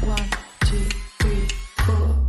1, 2, 3, 4.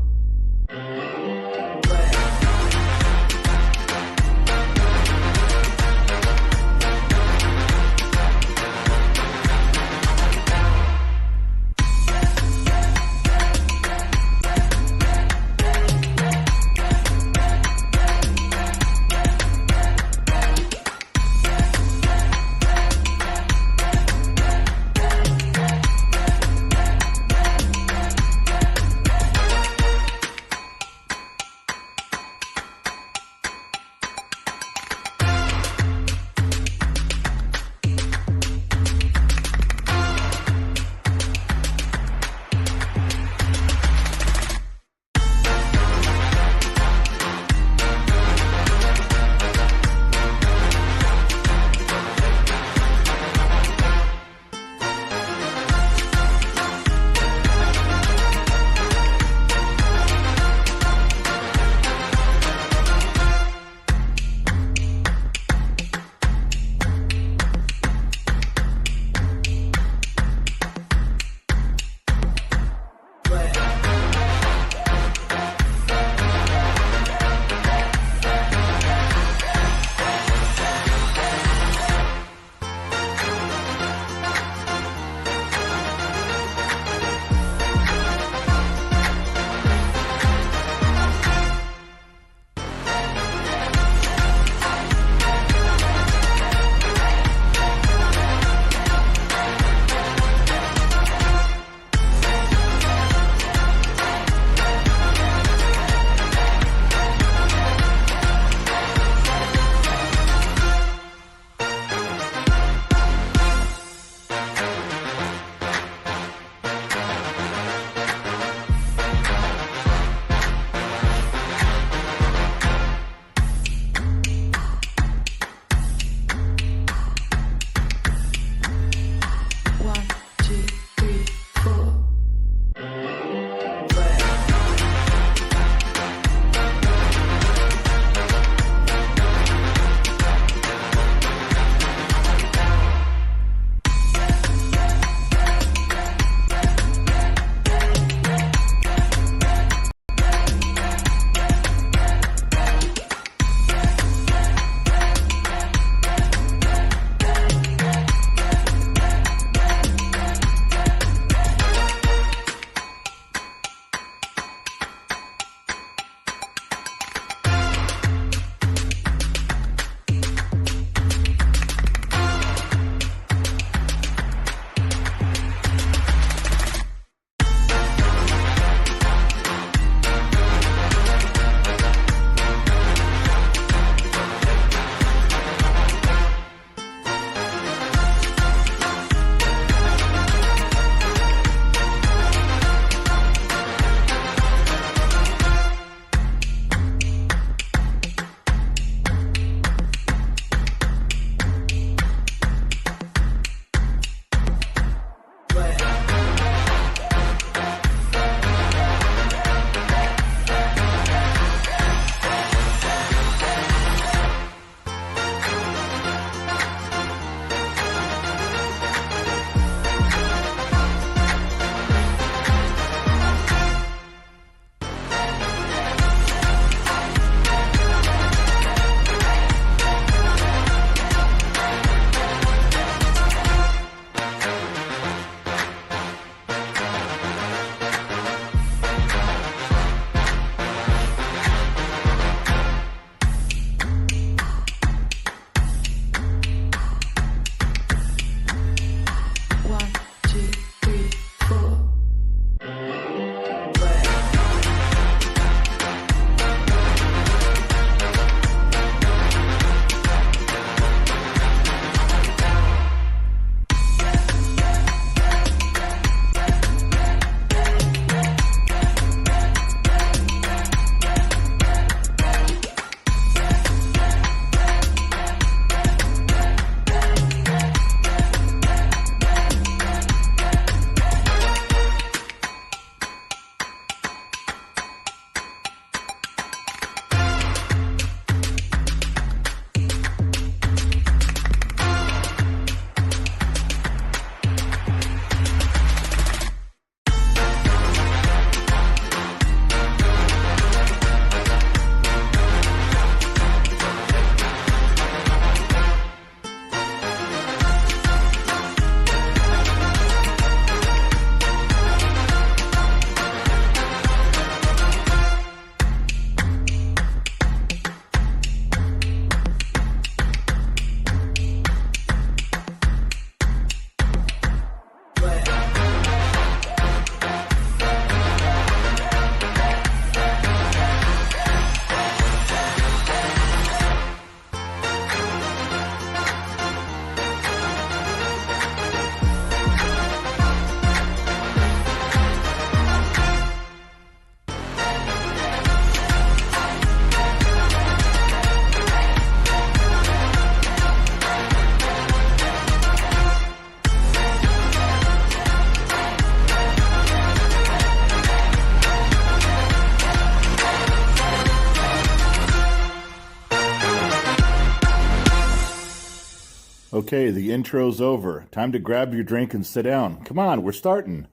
Okay, the intro's over. Time to grab your drink and sit down. Come on, we're starting.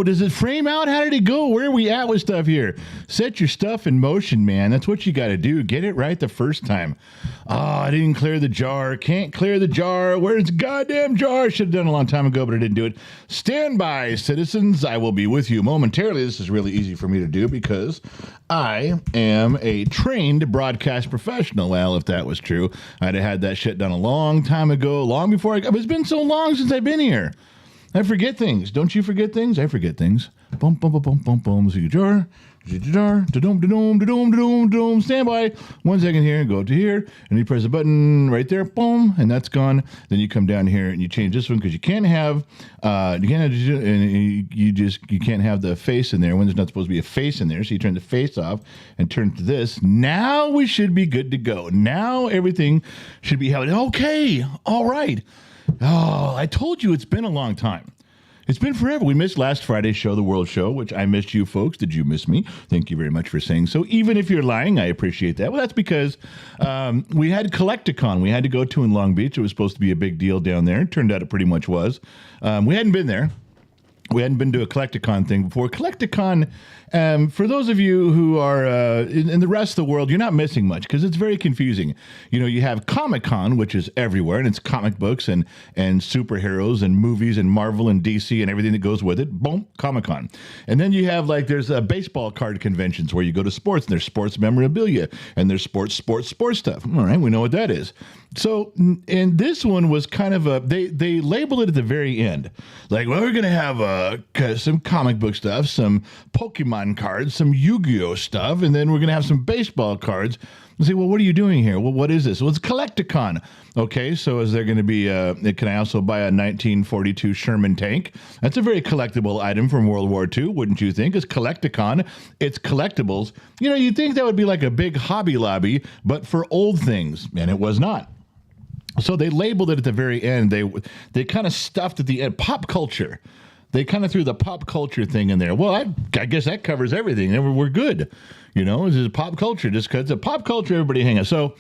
Does it frame out? How did it go? Where are we at with stuff here? Set your stuff in motion, man. That's what you got to do. Get it right the first time. I didn't clear the jar. Can't clear the jar. Where's the goddamn jar? Should have done it a long time ago, but I didn't do it. Stand by, citizens. I will be with you momentarily. This is really easy for me to do because I am a trained broadcast professional. Well, if that was true, I'd have had that shit done a long time ago, long before it's been so long since I've been here. I forget things. Don't you forget things? I forget things. Boom, boom, boom, boom, boom, boom. See your jar. Da-dum, da-dum, da-dum, da-dum, da-dum. Stand by. 1 second here. Go to here. And you press the button right there. Boom. And that's gone. Then you come down here and you change this one because you can't have, you can't have the face in there when there's not supposed to be a face in there. So you turn the face off and turn to this. Now we should be good to go. Now everything should be held. Okay. All right. Oh, I told you it's been a long time. It's been forever. We missed last Friday's show, the World Show, which I missed you folks. Did you miss me? Thank you very much for saying so. Even if you're lying, I appreciate that. Well, that's because we had Collecticon we had to go to in Long Beach. It was supposed to be a big deal down there. It turned out it pretty much was. We hadn't been there. We hadn't been to a Collecticon thing before. Collecticon, for those of you who are in the rest of the world, you're not missing much because it's very confusing. You know, you have Comic-Con, which is everywhere, and it's comic books and superheroes and movies and Marvel and DC and everything that goes with it. Boom, Comic-Con. And then you have, there's baseball card conventions where you go to sports, and there's sports memorabilia, and there's sports stuff. All right, we know what that is. So, and this one was kind of they labeled it at the very end. Like, well, we're going to have some comic book stuff, some Pokemon cards, some Yu-Gi-Oh stuff, and then we're going to have some baseball cards. And say, well, what are you doing here? Well, what is this? Well, it's Collecticon. Okay, so is there going to be, can I also buy a 1942 Sherman tank? That's a very collectible item from World War II, wouldn't you think? It's Collecticon. It's collectibles. You know, you'd think that would be like a big Hobby Lobby, but for old things, and it was not. So they labeled it at the very end. They kind of stuffed at the end. Pop culture. They kind of threw the pop culture thing in there. Well, I guess that covers everything. We're good. You know, this is pop culture. Just because it's pop culture, everybody hang out. So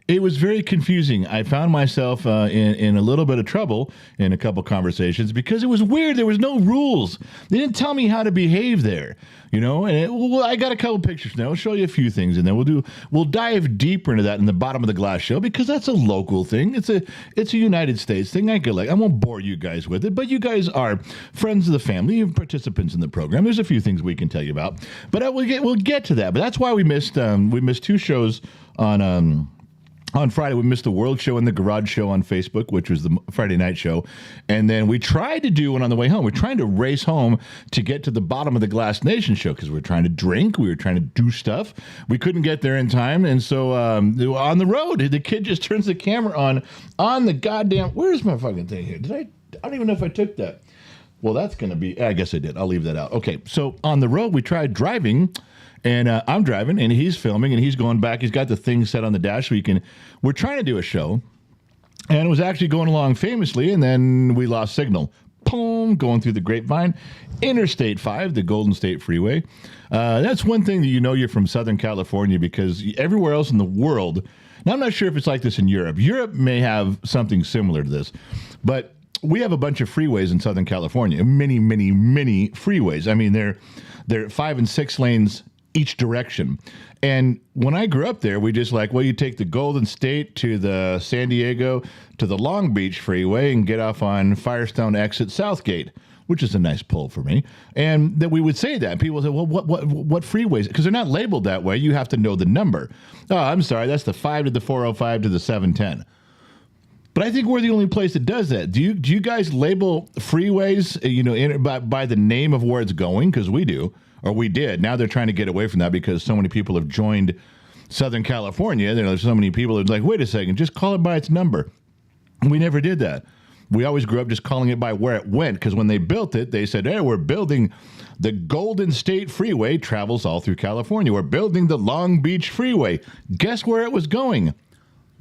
it was very confusing. I found myself in a little bit of trouble in a couple conversations because it was weird. There was no rules. They didn't tell me how to behave there. You know, and I got a couple pictures now. I'll show you a few things, and then we'll dive deeper into that in the bottom of the glass show because that's a local thing. It's a United States thing. I won't bore you guys with it, but you guys are friends of the family and participants in the program. There's a few things we can tell you about, but we'll get to that. But that's why we missed two shows on Friday. We missed the World Show and the Garage Show on Facebook, which was the Friday night show. And then we tried to do one on the way home. We're trying to race home to get to the bottom of the Glass Nation show because we're trying to drink. We were trying to do stuff. We couldn't get there in time. And so on the road, the kid just turns the camera on the goddamn... Where's my fucking thing here? I don't even know if I took that. Well, that's going to be... I guess I did. I'll leave that out. Okay, so on the road, we tried driving... And I'm driving, and he's filming, and he's going back. He's got the thing set on the dash so he can... We're trying to do a show, and it was actually going along famously, and then we lost signal. Boom, going through the grapevine. Interstate 5, the Golden State Freeway. That's one thing that you know you're from Southern California because everywhere else in the world... Now, I'm not sure if it's like this in Europe. Europe may have something similar to this, but we have a bunch of freeways in Southern California. Many, many, many freeways. I mean, they're 5 and 6 lanes each direction. And when I grew up there, we just you take the Golden State to the San Diego to the Long Beach Freeway and get off on Firestone exit Southgate, which is a nice pull for me. And that we would say that. People say, well, what freeways? Because they're not labeled that way. You have to know the number. Oh, I'm sorry. That's the 5 to the 405 to the 710. But I think we're the only place that does that. Do you guys label freeways, by the name of where it's going? Because we do. Or we did. Now they're trying to get away from that because so many people have joined Southern California. There's so many people that are like, wait a second, just call it by its number. And we never did that. We always grew up just calling it by where it went because when they built it, they said, hey, we're building the Golden State Freeway, travels all through California. We're building the Long Beach Freeway. Guess where it was going?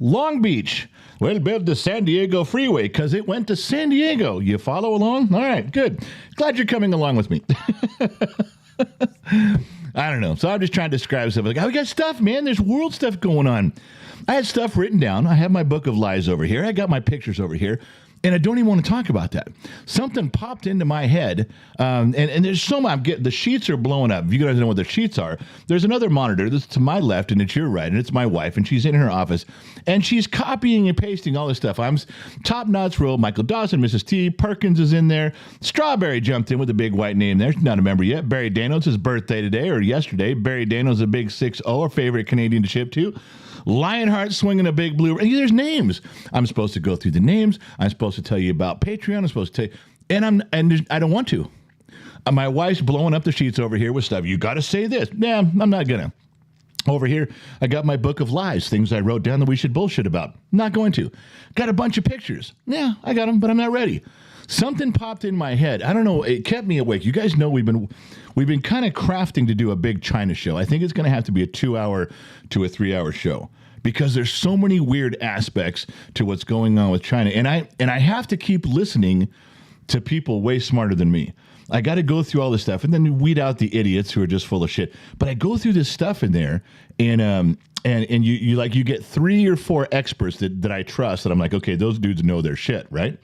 Long Beach. We'll build the San Diego Freeway because it went to San Diego. You follow along? All right, good. Glad you're coming along with me. I don't know. So I'm just trying to describe stuff. Like, oh, we got stuff, man. There's world stuff going on. I had stuff written down. I have my book of lies over here. I got my pictures over here. And I don't even want to talk about that. Something popped into my head, and there's so much. The sheets are blowing up. If you guys know what the sheets are, there's another monitor that's to my left, and it's your right, and it's my wife, and she's in her office, and she's copying and pasting all this stuff. I'm Top Knots Roll, Michael Dawson, Mrs. T, Perkins is in there. Strawberry jumped in with a big white name there. She's not a member yet. Barry Daniels, his birthday today or yesterday. Barry Daniels, a big 6-0, our favorite Canadian to ship to. Lionheart swinging a big blue. And there's names. I'm supposed to go through the names. I'm supposed to tell you about Patreon. I'm supposed to tell you, and I don't want to. My wife's blowing up the sheets over here with stuff. You got to say this. Yeah, I'm not gonna. Over here, I got my book of lies, things I wrote down that we should bullshit about. Not going to. Got a bunch of pictures. Yeah, I got them, but I'm not ready. Something popped in my head. I don't know. It kept me awake. You guys know we've been kind of crafting to do a big China show. I think it's going to have to be a 2-hour to a 3-hour show because there's so many weird aspects to what's going on with China, and I have to keep listening to people way smarter than me. I got to go through all this stuff and then weed out the idiots who are just full of shit. But I go through this stuff in there, and you get 3 or 4 experts that I trust that I'm like, okay, those dudes know their shit, right?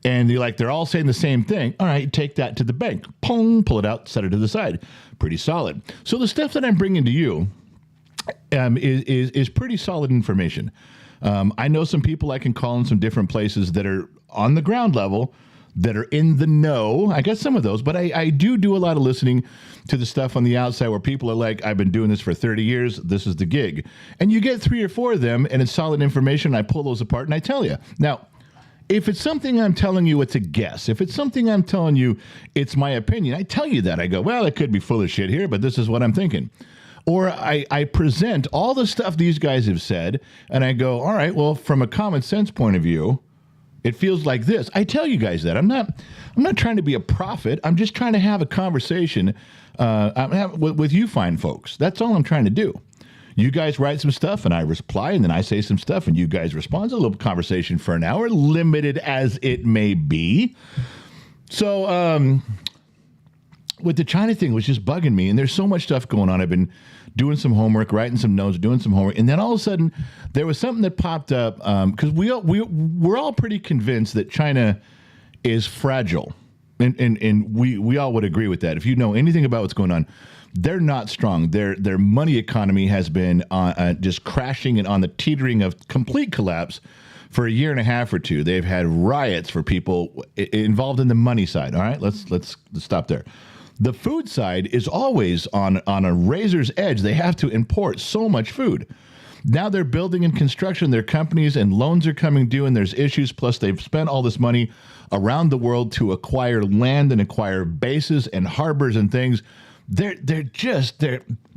And they're all saying the same thing. All right, take that to the bank. Pong, pull it out, set it to the side. Pretty solid. So the stuff that I'm bringing to you is pretty solid information. I know some people I can call in some different places that are on the ground level, that are in the know. I got some of those, but I do a lot of listening to the stuff on the outside where people are like, I've been doing this for 30 years. This is the gig. And you get 3 or 4 of them, and it's solid information. I pull those apart, and I tell you. Now, if it's something I'm telling you, it's a guess. If it's something I'm telling you, it's my opinion. I tell you that. I go, well, it could be full of shit here, but this is what I'm thinking. Or I present all the stuff these guys have said, and I go, all right, well, from a common sense point of view, it feels like this. I tell you guys that. I'm not trying to be a prophet. I'm just trying to have a conversation with you fine folks. That's all I'm trying to do. You guys write some stuff, and I reply, and then I say some stuff, and you guys respond. It's a little conversation for an hour, limited as it may be. So with the China thing, it was just bugging me, and there's so much stuff going on. I've been doing some homework, writing some notes, doing some homework, and then all of a sudden, there was something that popped up, because we're all pretty convinced that China is fragile, and we all would agree with that. If you know anything about what's going on, they're not strong. Their money economy has been just crashing and on the teetering of complete collapse for a year and a half or two. They've had riots for people involved in the money side. All right, let's stop there. The food side is always on a razor's edge. They have to import so much food. Now they're building and construction their companies, and loans are coming due, and there's issues. Plus, they've spent all this money around the world to acquire land and acquire bases and harbors and things. They're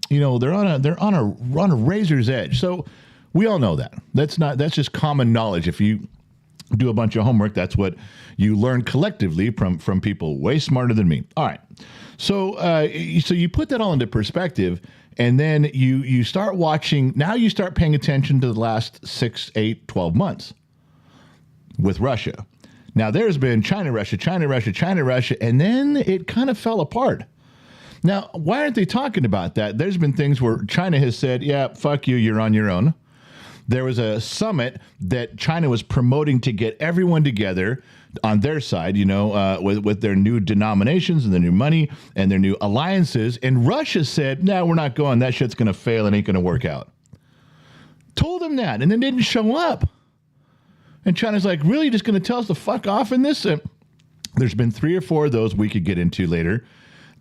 on a razor's edge. So we all know that. That's just common knowledge. If you do a bunch of homework, that's what you learn collectively from people way smarter than me. All right. So you put that all into perspective, and then you start watching. Now you start paying attention to the last 6, 8, 12 months with Russia. Now there's been China, Russia, and then it kind of fell apart. Now, why aren't they talking about that? There's been things where China has said, yeah, fuck you, you're on your own. There was a summit that China was promoting to get everyone together on their side, with their new denominations and their new money and their new alliances. And Russia said, no, we're not going. That shit's going to fail and ain't going to work out. Told them that, and then didn't show up. And China's like, really, just going to tell us to fuck off in this? There's been 3 or 4 of those we could get into later.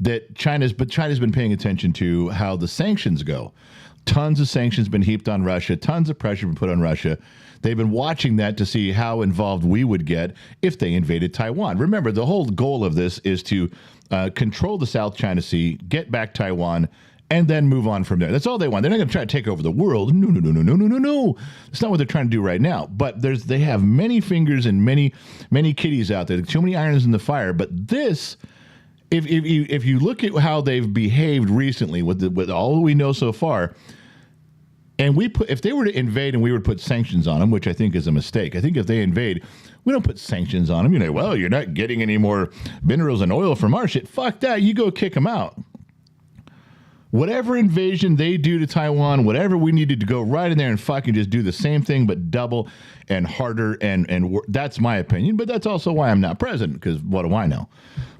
That China's been paying attention to how the sanctions go. Tons of sanctions been heaped on Russia. Tons of pressure been put on Russia. They've been watching that to see how involved we would get if they invaded Taiwan. Remember, the whole goal of this is to control the South China Sea, get back Taiwan, and then move on from there. That's all they want. They're not going to try to take over the world. No. That's not what they're trying to do right now. But they have many fingers and many kitties out there. Too many irons in the fire. But this... If you look at how they've behaved recently with all we know so far, and if they were to invade and we would put sanctions on them, which I think is a mistake. I think if they invade, we don't put sanctions on them. Well, you're not getting any more minerals and oil from our shit. Fuck that. You go kick them out. Whatever invasion they do to Taiwan, whatever we needed to go right in there and fucking just do the same thing, but double and harder. And that's my opinion. But that's also why I'm not president, because what do I know?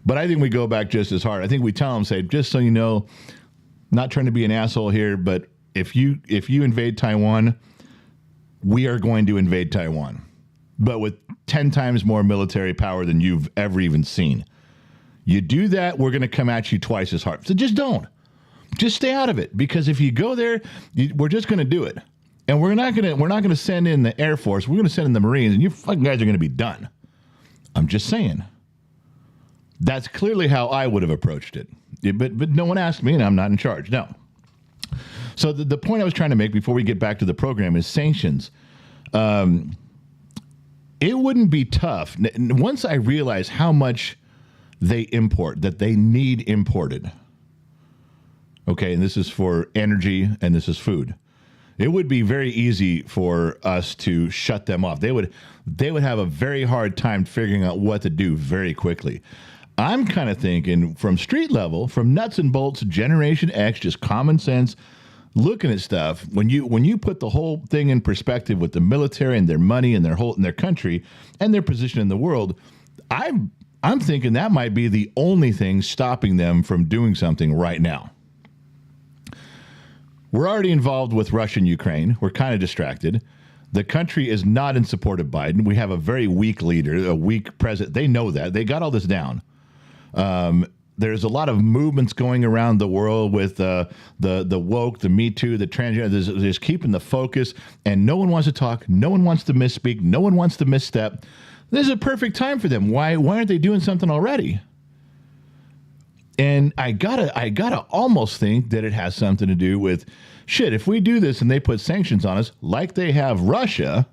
But I think we go back just as hard. I think we tell them, say, just so you know, not trying to be an asshole here, but if you invade Taiwan, we are going to invade Taiwan, but with 10 times more military power than you've ever even seen. You do that, we're going to come at you twice as hard. So just don't. Just stay out of it, because if you go there, we're just going to do it, and we're not going to send in the Air Force. We're going to send in the Marines, and you fucking guys are going to be done. I'm just saying. That's clearly how I would have approached it, but no one asked me, and I'm not in charge. No. So the point I was trying to make before we get back to the program is sanctions. It wouldn't be tough once I realize how much they import, that they need imported. Okay, and this is for energy and this is food. It would be very easy for us to shut them off. They would have a very hard time figuring out what to do very quickly. I'm kind of thinking from street level, from nuts and bolts, Generation X, just common sense, looking at stuff. When you put the whole thing in perspective with the military and their money and their country and their position in the world, I'm thinking that might be the only thing stopping them from doing something right now. We're already involved with Russia and Ukraine. We're kind of distracted. The country is not in support of Biden. We have a very weak leader, a weak president. They know that. They got all this down. There's a lot of movements going around the world with the woke, the Me Too, the transgender. There's keeping the focus, and no one wants to talk. No one wants to misspeak. No one wants to misstep. This is a perfect time for them. Why aren't they doing something already? And I gotta almost think that it has something to do with, shit, if we do this and they put sanctions on us like they have Russia,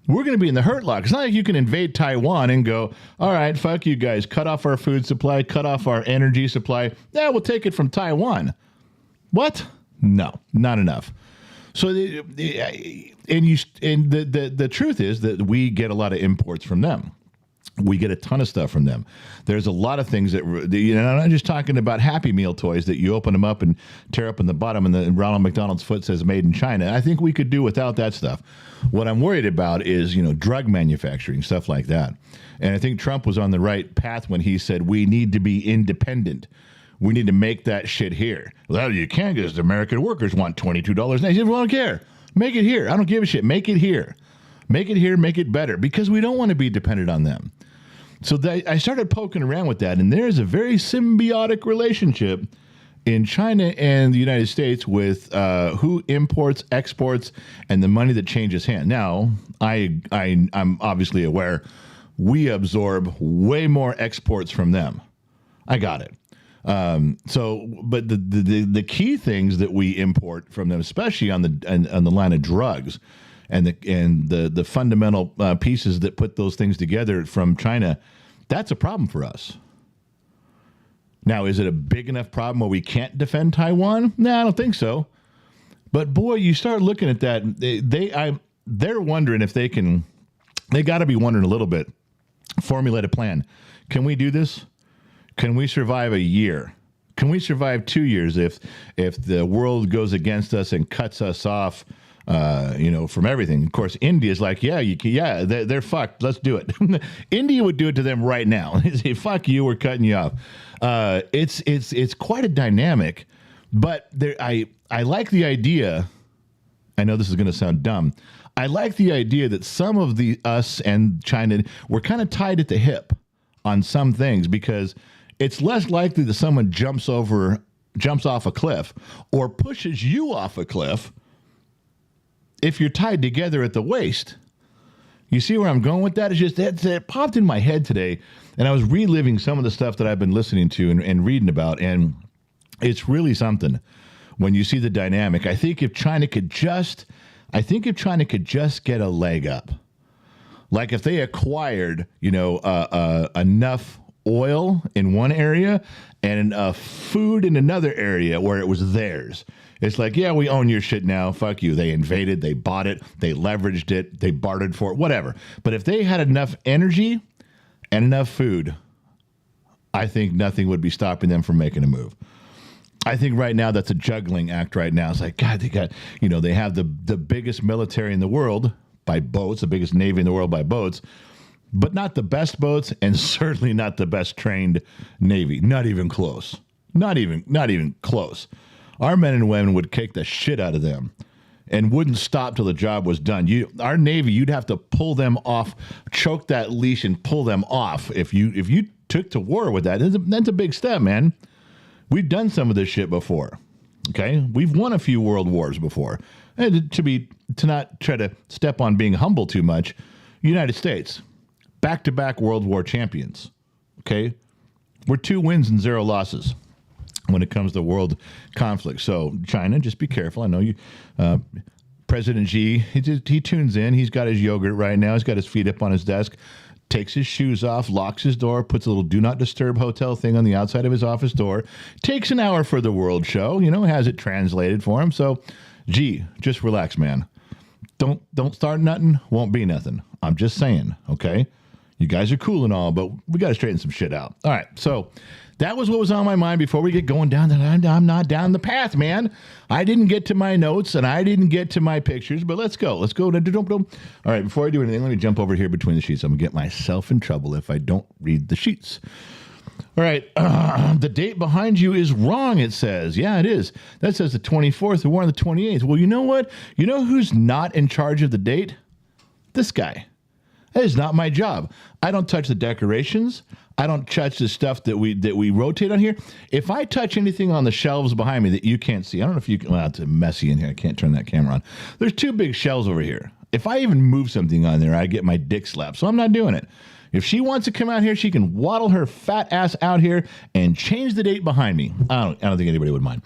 we're going to be in the hurt lock. It's not like you can invade Taiwan and go, all right, fuck you guys, cut off our food supply, cut off our energy supply. Yeah, we'll take it from Taiwan. What? No, not enough. So, the truth is that we get a lot of imports from them. We get a ton of stuff from them. There's a lot of things that, I'm not just talking about Happy Meal toys that you open them up and tear up in the bottom and Ronald McDonald's foot says made in China. I think we could do without that stuff. What I'm worried about is, drug manufacturing, stuff like that. And I think Trump was on the right path when he said we need to be independent. We need to make that shit here. Well, you can't, because the American workers want $22 an hour. He said, well, I don't care. Make it here. I don't give a shit. Make it here. Make it here. Make it better, because we don't want to be dependent on them. So I started poking around with that, and there's a very symbiotic relationship in China and the United States with who imports, exports, and the money that changes hands. Now, I'm obviously aware we absorb way more exports from them. I got it. But the key things that we import from them, especially on the line of drugs, and the fundamental pieces that put those things together from China, that's a problem for us. Now, is it a big enough problem where we can't defend Taiwan? No, I don't think so. But boy, you start looking at that, they're wondering if they can. They got to be wondering a little bit. Formulate a plan. Can we do this? Can we survive a year? Can we survive 2 years if the world goes against us and cuts us off? From everything. Of course, India's like, they're fucked. Let's do it. India would do it to them right now. They say, fuck you, we're cutting you off. It's quite a dynamic, but I like the idea. I know this is going to sound dumb. I like the idea that some of us and China, we're kind of tied at the hip on some things, because it's less likely that someone jumps off a cliff or pushes you off a cliff if you're tied together at the waist. You see where I'm going with that? It's just that it popped in my head today, and I was reliving some of the stuff that I've been listening to and reading about, and it's really something when you see the dynamic. I think if China could just get a leg up, like if they acquired, enough oil in one area and enough food in another area where it was theirs. It's like, yeah, we own your shit now. Fuck you. They invaded, they bought it, they leveraged it, they bartered for it, whatever. But if they had enough energy and enough food, I think nothing would be stopping them from making a move. I think right now that's a juggling act right now. It's like, God, they got, they have the biggest military in the world by boats, the biggest navy in the world by boats, but not the best boats and certainly not the best trained navy. Not even close. Not even close. Our men and women would kick the shit out of them and wouldn't stop till the job was done. Our Navy, you'd have to pull them off, choke that leash and pull them off. If you took to war with that, that's a big step, man. We've done some of this shit before. Okay? We've won a few world wars before. And to not try to step on being humble too much, United States, back-to-back World War champions. Okay? We're 2 wins and 0 losses when it comes to world conflict. So China, just be careful. I know you, President Xi, he tunes in. He's got his yogurt right now. He's got his feet up on his desk, takes his shoes off, locks his door, puts a little do not disturb hotel thing on the outside of his office door, takes an hour for the world show, has it translated for him. So Xi, just relax, man. Don't start nothing, won't be nothing. I'm just saying, okay? You guys are cool and all, but we got to straighten some shit out. All right, so that was what was on my mind before we get going down that I'm not down the path, man. I didn't get to my notes and I didn't get to my pictures, but let's go. All right, before I do anything, let me jump over here between the sheets. I'm going to get myself in trouble if I don't read the sheets. All right, the date behind you is wrong, it says. Yeah, it is. That says the 24th, and we're on the 28th. Well, you know what? You know who's not in charge of the date? This guy. That is not my job. I don't touch the decorations. I don't touch the stuff that we rotate on here. If I touch anything on the shelves behind me that you can't see, I don't know if you can, well, it's messy in here. I can't turn that camera on. There's 2 big shelves over here. If I even move something on there, I get my dick slapped. So I'm not doing it. If she wants to come out here, she can waddle her fat ass out here and change the date behind me. I don't think anybody would mind.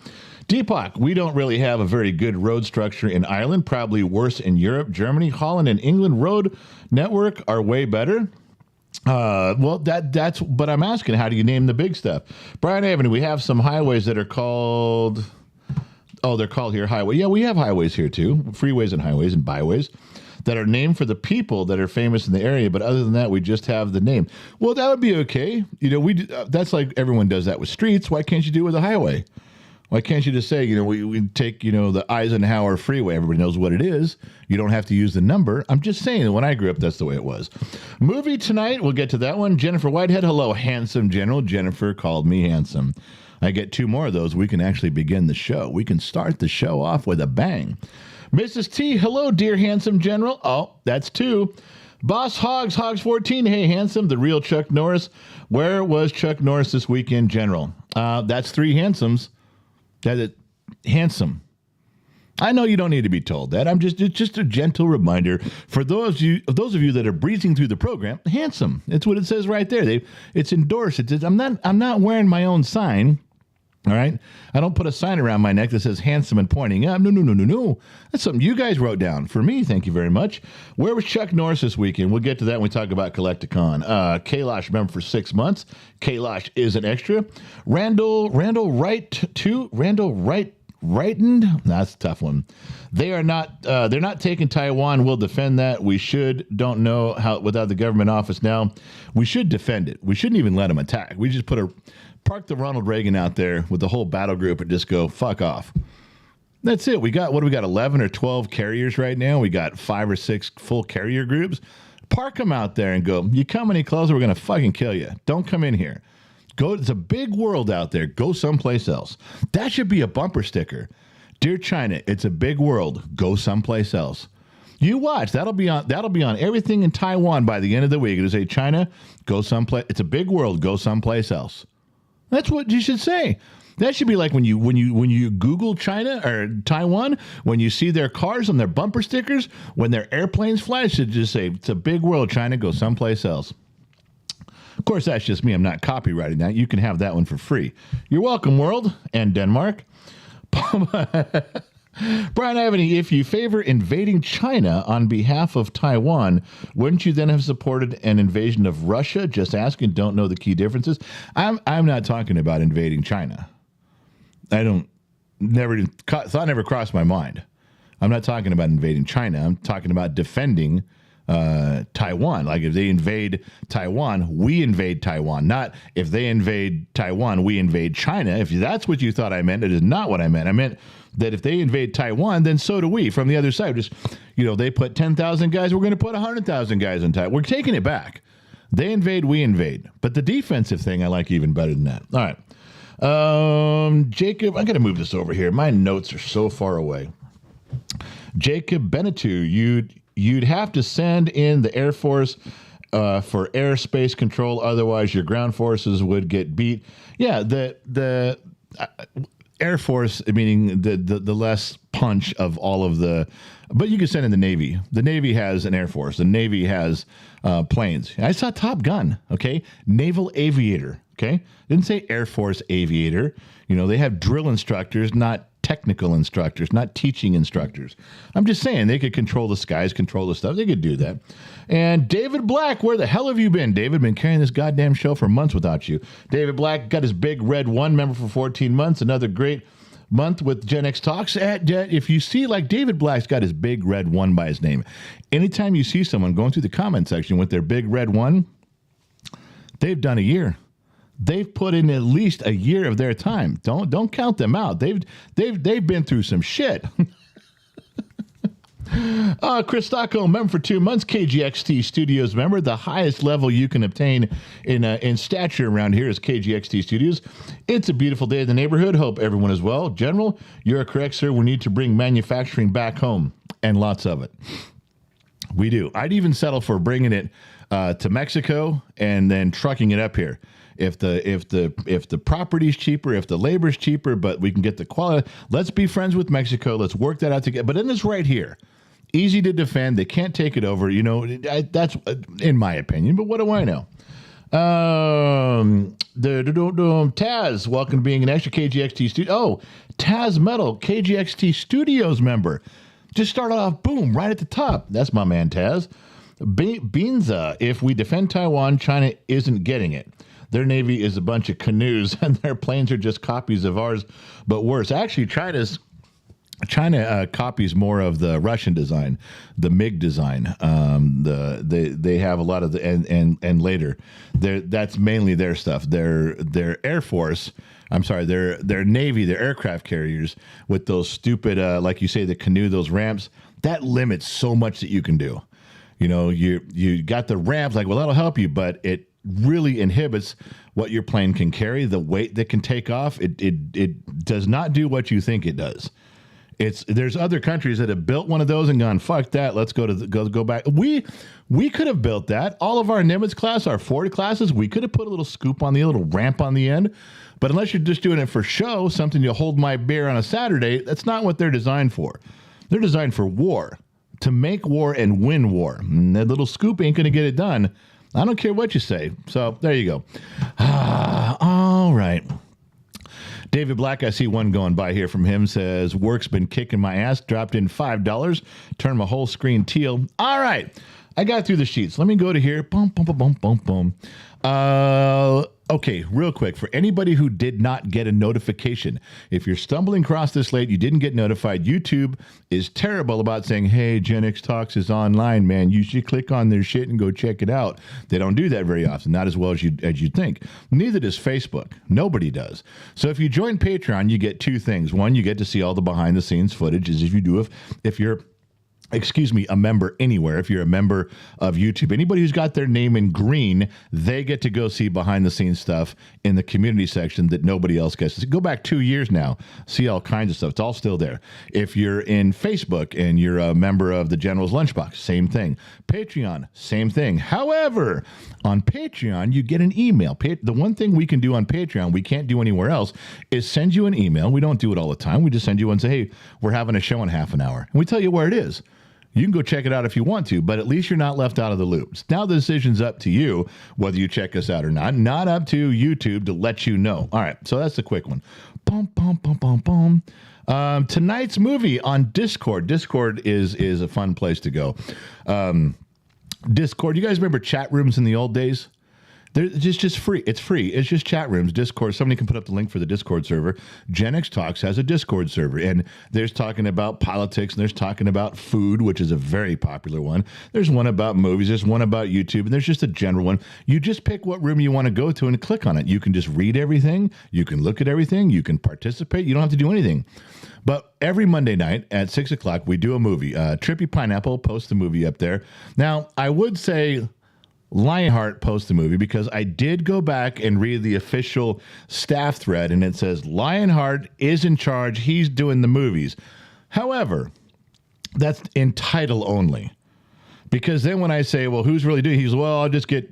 Deepak, we don't really have a very good road structure in Ireland, probably worse in Europe. Germany, Holland, and England road network are way better. Well, that's, but I'm asking, how do you name the big stuff? Bryan Avenue, we have some highways that are called, they're called here highway. Yeah, we have highways here too, freeways and highways and byways that are named for the people that are famous in the area. But other than that, we just have the name. Well, that would be okay. That's like everyone does that with streets. Why can't you do it with a highway? Why can't you just say, we take, the Eisenhower Freeway. Everybody knows what it is. You don't have to use the number. I'm just saying that when I grew up, that's the way it was. Movie tonight, we'll get to that one. Jennifer Whitehead, hello, handsome general. Jennifer called me handsome. I get 2 more of those. We can actually begin the show. We can start the show off with a bang. Mrs. T, hello, dear handsome general. Oh, that's 2. Boss Hogs 14. Hey, handsome, the real Chuck Norris. Where was Chuck Norris this weekend, general? That's 3 handsomes. Handsome. I know you don't need to be told that. It's just a gentle reminder for those of you that are breezing through the program. Handsome. It's what it says right there. It's endorsed. I'm not wearing my own sign. All right. I don't put a sign around my neck that says handsome and pointing up. No. That's something you guys wrote down for me. Thank you very much. Where was Chuck Norris this weekend? We'll get to that when we talk about Collecticon. Kailash, remember, for 6 months. Kailash is an extra. Randall Wright, too. Randall Wrightened? That's a tough one. They're not taking Taiwan. We'll defend that. We should. Don't know how, without the government office now. We should defend it. We shouldn't even let them attack. We just park the Ronald Reagan out there with the whole battle group and just go, fuck off. That's it. We got 11 or 12 carriers right now. We got 5 or 6 full carrier groups. Park them out there and go, you come any closer, we're going to fucking kill you. Don't come in here. It's a big world out there. Go someplace else. That should be a bumper sticker. Dear China, it's a big world. Go someplace else. You watch. That'll be on everything in Taiwan by the end of the week. It'll say, China, go someplace. It's a big world. Go someplace else. That's what you should say. That should be like when you Google China or Taiwan, when you see their cars on their bumper stickers, when their airplanes fly, it should just say, it's a big world, China, go someplace else. Of course, that's just me. I'm not copywriting that. You can have that one for free. You're welcome, world, and Denmark. Bryan Avenue, if you favor invading China on behalf of Taiwan, wouldn't you then have supported an invasion of Russia? Just asking, don't know the key differences. I'm not talking about invading China. Thought never crossed my mind. I'm not talking about invading China. I'm talking about defending Taiwan. Like if they invade Taiwan, we invade Taiwan. Not if they invade Taiwan, we invade China. If that's what you thought I meant, it is not what I meant. I meant that if they invade Taiwan, then so do we from the other side. Just, they put 10,000 guys, we're going to put 100,000 guys in Taiwan. We're taking it back. They invade, we invade. But the defensive thing I like even better than that. All right. Jacob, I got to move this over here. My notes are so far away. Jacob Benetu, you'd have to send in the Air Force for airspace control. Otherwise, your ground forces would get beat. Yeah, the Air Force, meaning the less punch of all of the. But you can send in the Navy. The Navy has an Air Force. The Navy has planes. I saw Top Gun, okay? Naval aviator, okay? Didn't say Air Force aviator. They have drill instructors, not technical instructors, not teaching instructors. I'm just saying they could control the skies, control the stuff. They could do that. And David Black, where the hell have you been? David, been carrying this goddamn show for months without you. David Black got his big red 1 member for 14 months. Another great month with Gen X Talks. If you see, like, David Black's got his big red 1 by his name. Anytime you see someone going through the comment section with their big red 1, they've done a year. They've put in at least a year of their time. Don't count them out. They've been through some shit. Chris Stockholm, member for 2 months. KGXT Studios member. The highest level you can obtain in stature around here is KGXT Studios. It's a beautiful day in the neighborhood. Hope everyone is well. General, you're correct, sir. We need to bring manufacturing back home, and lots of it. We do. I'd even settle for bringing it to Mexico and then trucking it up here. If the property's cheaper, if the labor's cheaper, but we can get the quality. Let's be friends with Mexico. Let's work that out together. But in this right here, easy to defend. They can't take it over. That's in my opinion. But what do I know? Taz, welcome to being an extra KGXT studio. Oh, Taz Metal, KGXT Studios member. Just started off, boom, right at the top. That's my man, Taz. Beanza, if we defend Taiwan, China isn't getting it. Their Navy is a bunch of canoes, and their planes are just copies of ours, but worse. Actually, China copies more of the Russian design, the MiG design. They have a lot of the and later, that's mainly their stuff. Their Air Force, their Navy, their aircraft carriers with those stupid, like you say, the canoe, those ramps. That limits so much that you can do. You got the ramps, like, well, that'll help you, but it really inhibits what your plane can carry, the weight that can take off. It does not do what you think it does. There's other countries that have built one of those and gone, fuck that, let's go back. We could have built that. All of our Nimitz class, our Ford classes, we could have put a little scoop on the little ramp on the end. But unless you're just doing it for show, something to hold my beer on a Saturday, that's not what they're designed for. They're designed for war, to make war and win war. And that little scoop ain't going to get it done. I don't care what you say. So there you go. All right. David Black, I see one going by here from him, says, work's been kicking my ass, dropped in $5, turned my whole screen teal. All right. I got through the sheets. Let me go to here. Boom, boom, boom, boom, boom, boom. Okay, real quick, for anybody who did not get a notification, if you're stumbling across this late, you didn't get notified, YouTube is terrible about saying, hey, Gen X Talks is online, man. You should click on their shit and go check it out. They don't do that very often, not as well as you'd think. Neither does Facebook. Nobody does. So if you join Patreon, you get 2 things. One, you get to see all the behind-the-scenes footage, as if you do if you're a member anywhere. If you're a member of YouTube, anybody who's got their name in green, they get to go see behind the scenes stuff in the community section that nobody else gets to see. Go back 2 years now, see all kinds of stuff. It's all still there. If you're in Facebook and you're a member of the General's Lunchbox, same thing. Patreon, same thing. However, on Patreon, you get an email. The one thing we can do on Patreon, we can't do anywhere else, is send you an email. We don't do it all the time. We just send you one and say, hey, we're having a show in half an hour. And we tell you where it is. You can go check it out if you want to, but at least you're not left out of the loop. Now the decision's up to you whether you check us out or not. Not up to YouTube to let you know. All right, so that's the quick one. Boom, boom, boom, boom, boom. Tonight's movie on Discord. Discord is a fun place to go. Discord, you guys remember chat rooms in the old days? It's just free. It's free. It's just chat rooms, Discord. Somebody can put up the link for the Discord server. Gen X Talks has a Discord server, and there's talking about politics, and there's talking about food, which is a very popular one. There's one about movies. There's one about YouTube, and there's just a general one. You just pick what room you want to go to and click on it. You can just read everything. You can look at everything. You can participate. You don't have to do anything. But every Monday night at 6 o'clock, we do a movie. Trippy Pineapple posts the movie up there. Now, I would say Lionheart posts the movie because I did go back and read the official staff thread, and it says Lionheart is in charge. He's doing the movies. However, that's in title only. Because then when I say, well, who's really doing it? He's, well, I'll get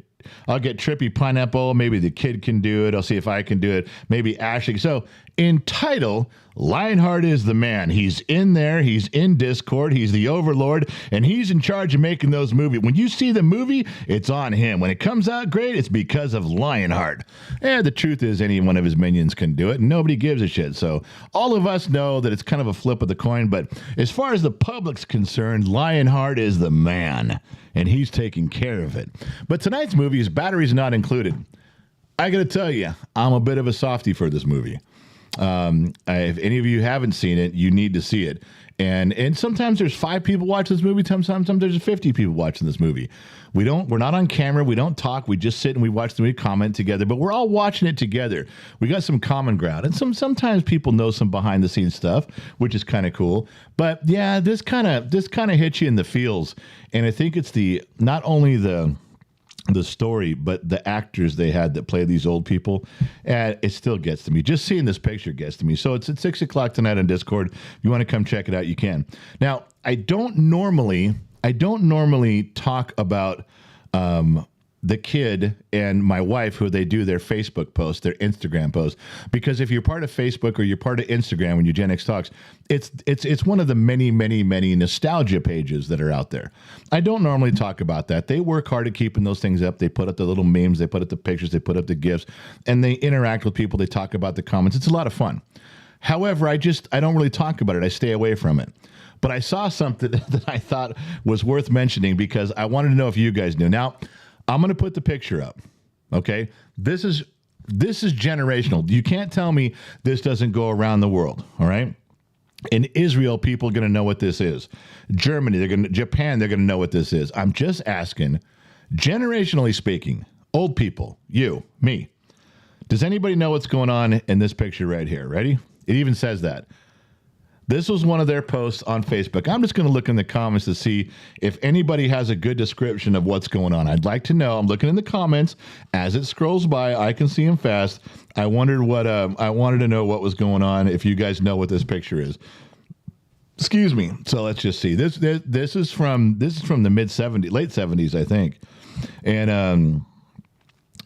Trippy Pineapple. Maybe the kid can do it. I'll see if I can do it. Maybe Ashley. So in title, Lionheart is the man. He's in there. He's in Discord. He's the overlord, and he's in charge of making those movies. When you see the movie, it's on him. When it comes out great, it's because of Lionheart. And the truth is, any one of his minions can do it, and nobody gives a shit. So all of us know that it's kind of a flip of the coin, but as far as the public's concerned, Lionheart is the man, and he's taking care of it. But tonight's movie is Batteries Not Included. I got to tell you, I'm a bit of a softie for this movie. If any of you haven't seen it, you need to see it. And sometimes there's 5 people watching this movie. Sometimes there's 50 people watching this movie. We're not on camera. We don't talk. We just sit and we watch the movie, comment together. But we're all watching it together. We got some common ground, and sometimes people know some behind the scenes stuff, which is kind of cool. But yeah, this kind of hits you in the feels. And I think it's not only the story, but the actors they had that play these old people, and it still gets to me. Just seeing this picture gets to me. So it's at 6 o'clock tonight on Discord. If you want to come check it out, you can. Now, I don't normally talk about the kid and my wife, who they do their Facebook posts, their Instagram posts, because if you're part of Facebook or you're part of Instagram when you Gen X Talks, it's one of the many nostalgia pages that are out there. I don't normally talk about that. They work hard at keeping those things up. They put up the little memes, they put up the pictures, they put up the GIFs, and they interact with people. They talk about the comments. It's a lot of fun. However, I don't really talk about it. I stay away from it. But I saw something that I thought was worth mentioning because I wanted to know if you guys knew. Now, I'm going to put the picture up. Okay. This is generational. You can't tell me this doesn't go around the world. All right. In Israel, people are going to know what this is. Germany, Japan, they're going to know what this is. I'm just asking, generationally speaking, old people, you, me, does anybody know what's going on in this picture right here? Ready? It even says that. This was one of their posts on Facebook. I'm just going to look in the comments to see if anybody has a good description of what's going on. I'd like to know. I'm looking in the comments as it scrolls by. I can see them fast. I wanted to know what was going on. If you guys know what this picture is, excuse me. So let's just see. This is from the late 70s, I think, and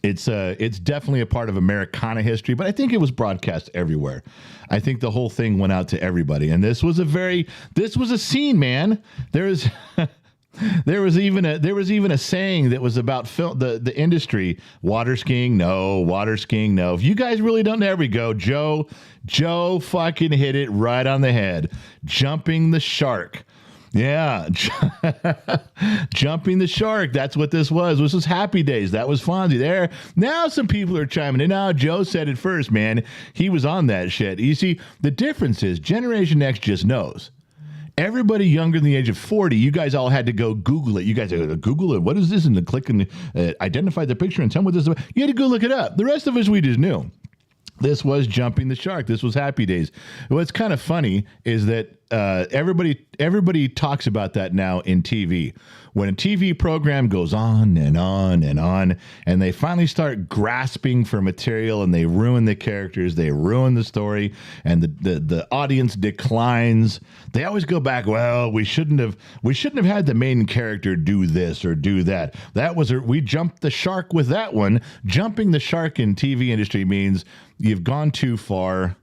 it's definitely a part of Americana history, but I think it was broadcast everywhere. I think the whole thing went out to everybody, and this was a scene, man. There was even a saying that was about the industry. Water skiing, no. Water skiing, no. If you guys really don't know, there we go. Joe fucking hit it right on the head. Jumping the shark. Yeah, jumping the shark. That's what this was. This was Happy Days. That was Fonzie. There. Now some people are chiming in. Now Joe said it first, man. He was on that shit. You see, the difference is Generation X just knows. Everybody younger than the age of 40, you guys all had to go Google it. You guys had to Google it. What is this? And then click and identify the picture and tell me what this is about. You had to go look it up. The rest of us, we just knew. This was Jumping the Shark. This was Happy Days. What's kind of funny is that everybody talks about that now in TV. When a TV program goes on and on and on, and they finally start grasping for material and they ruin the characters, they ruin the story, and the audience declines, they always go back, well, we shouldn't have had the main character do this or do that. We jumped the shark with that one. Jumping the shark in TV industry means you've gone too far.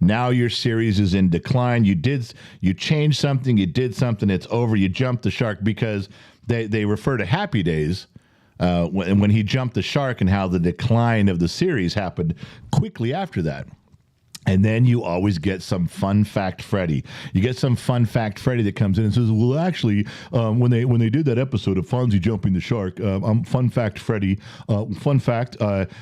Now your series is in decline. You changed something, you did something, it's over. You jumped the shark, because they refer to Happy Days when he jumped the shark and how the decline of the series happened quickly after that. And then you always get some fun fact Freddy. You get some fun fact Freddy that comes in and says, well, actually, when they did that episode of Fonzie jumping the shark, fun fact Freddy, fun fact,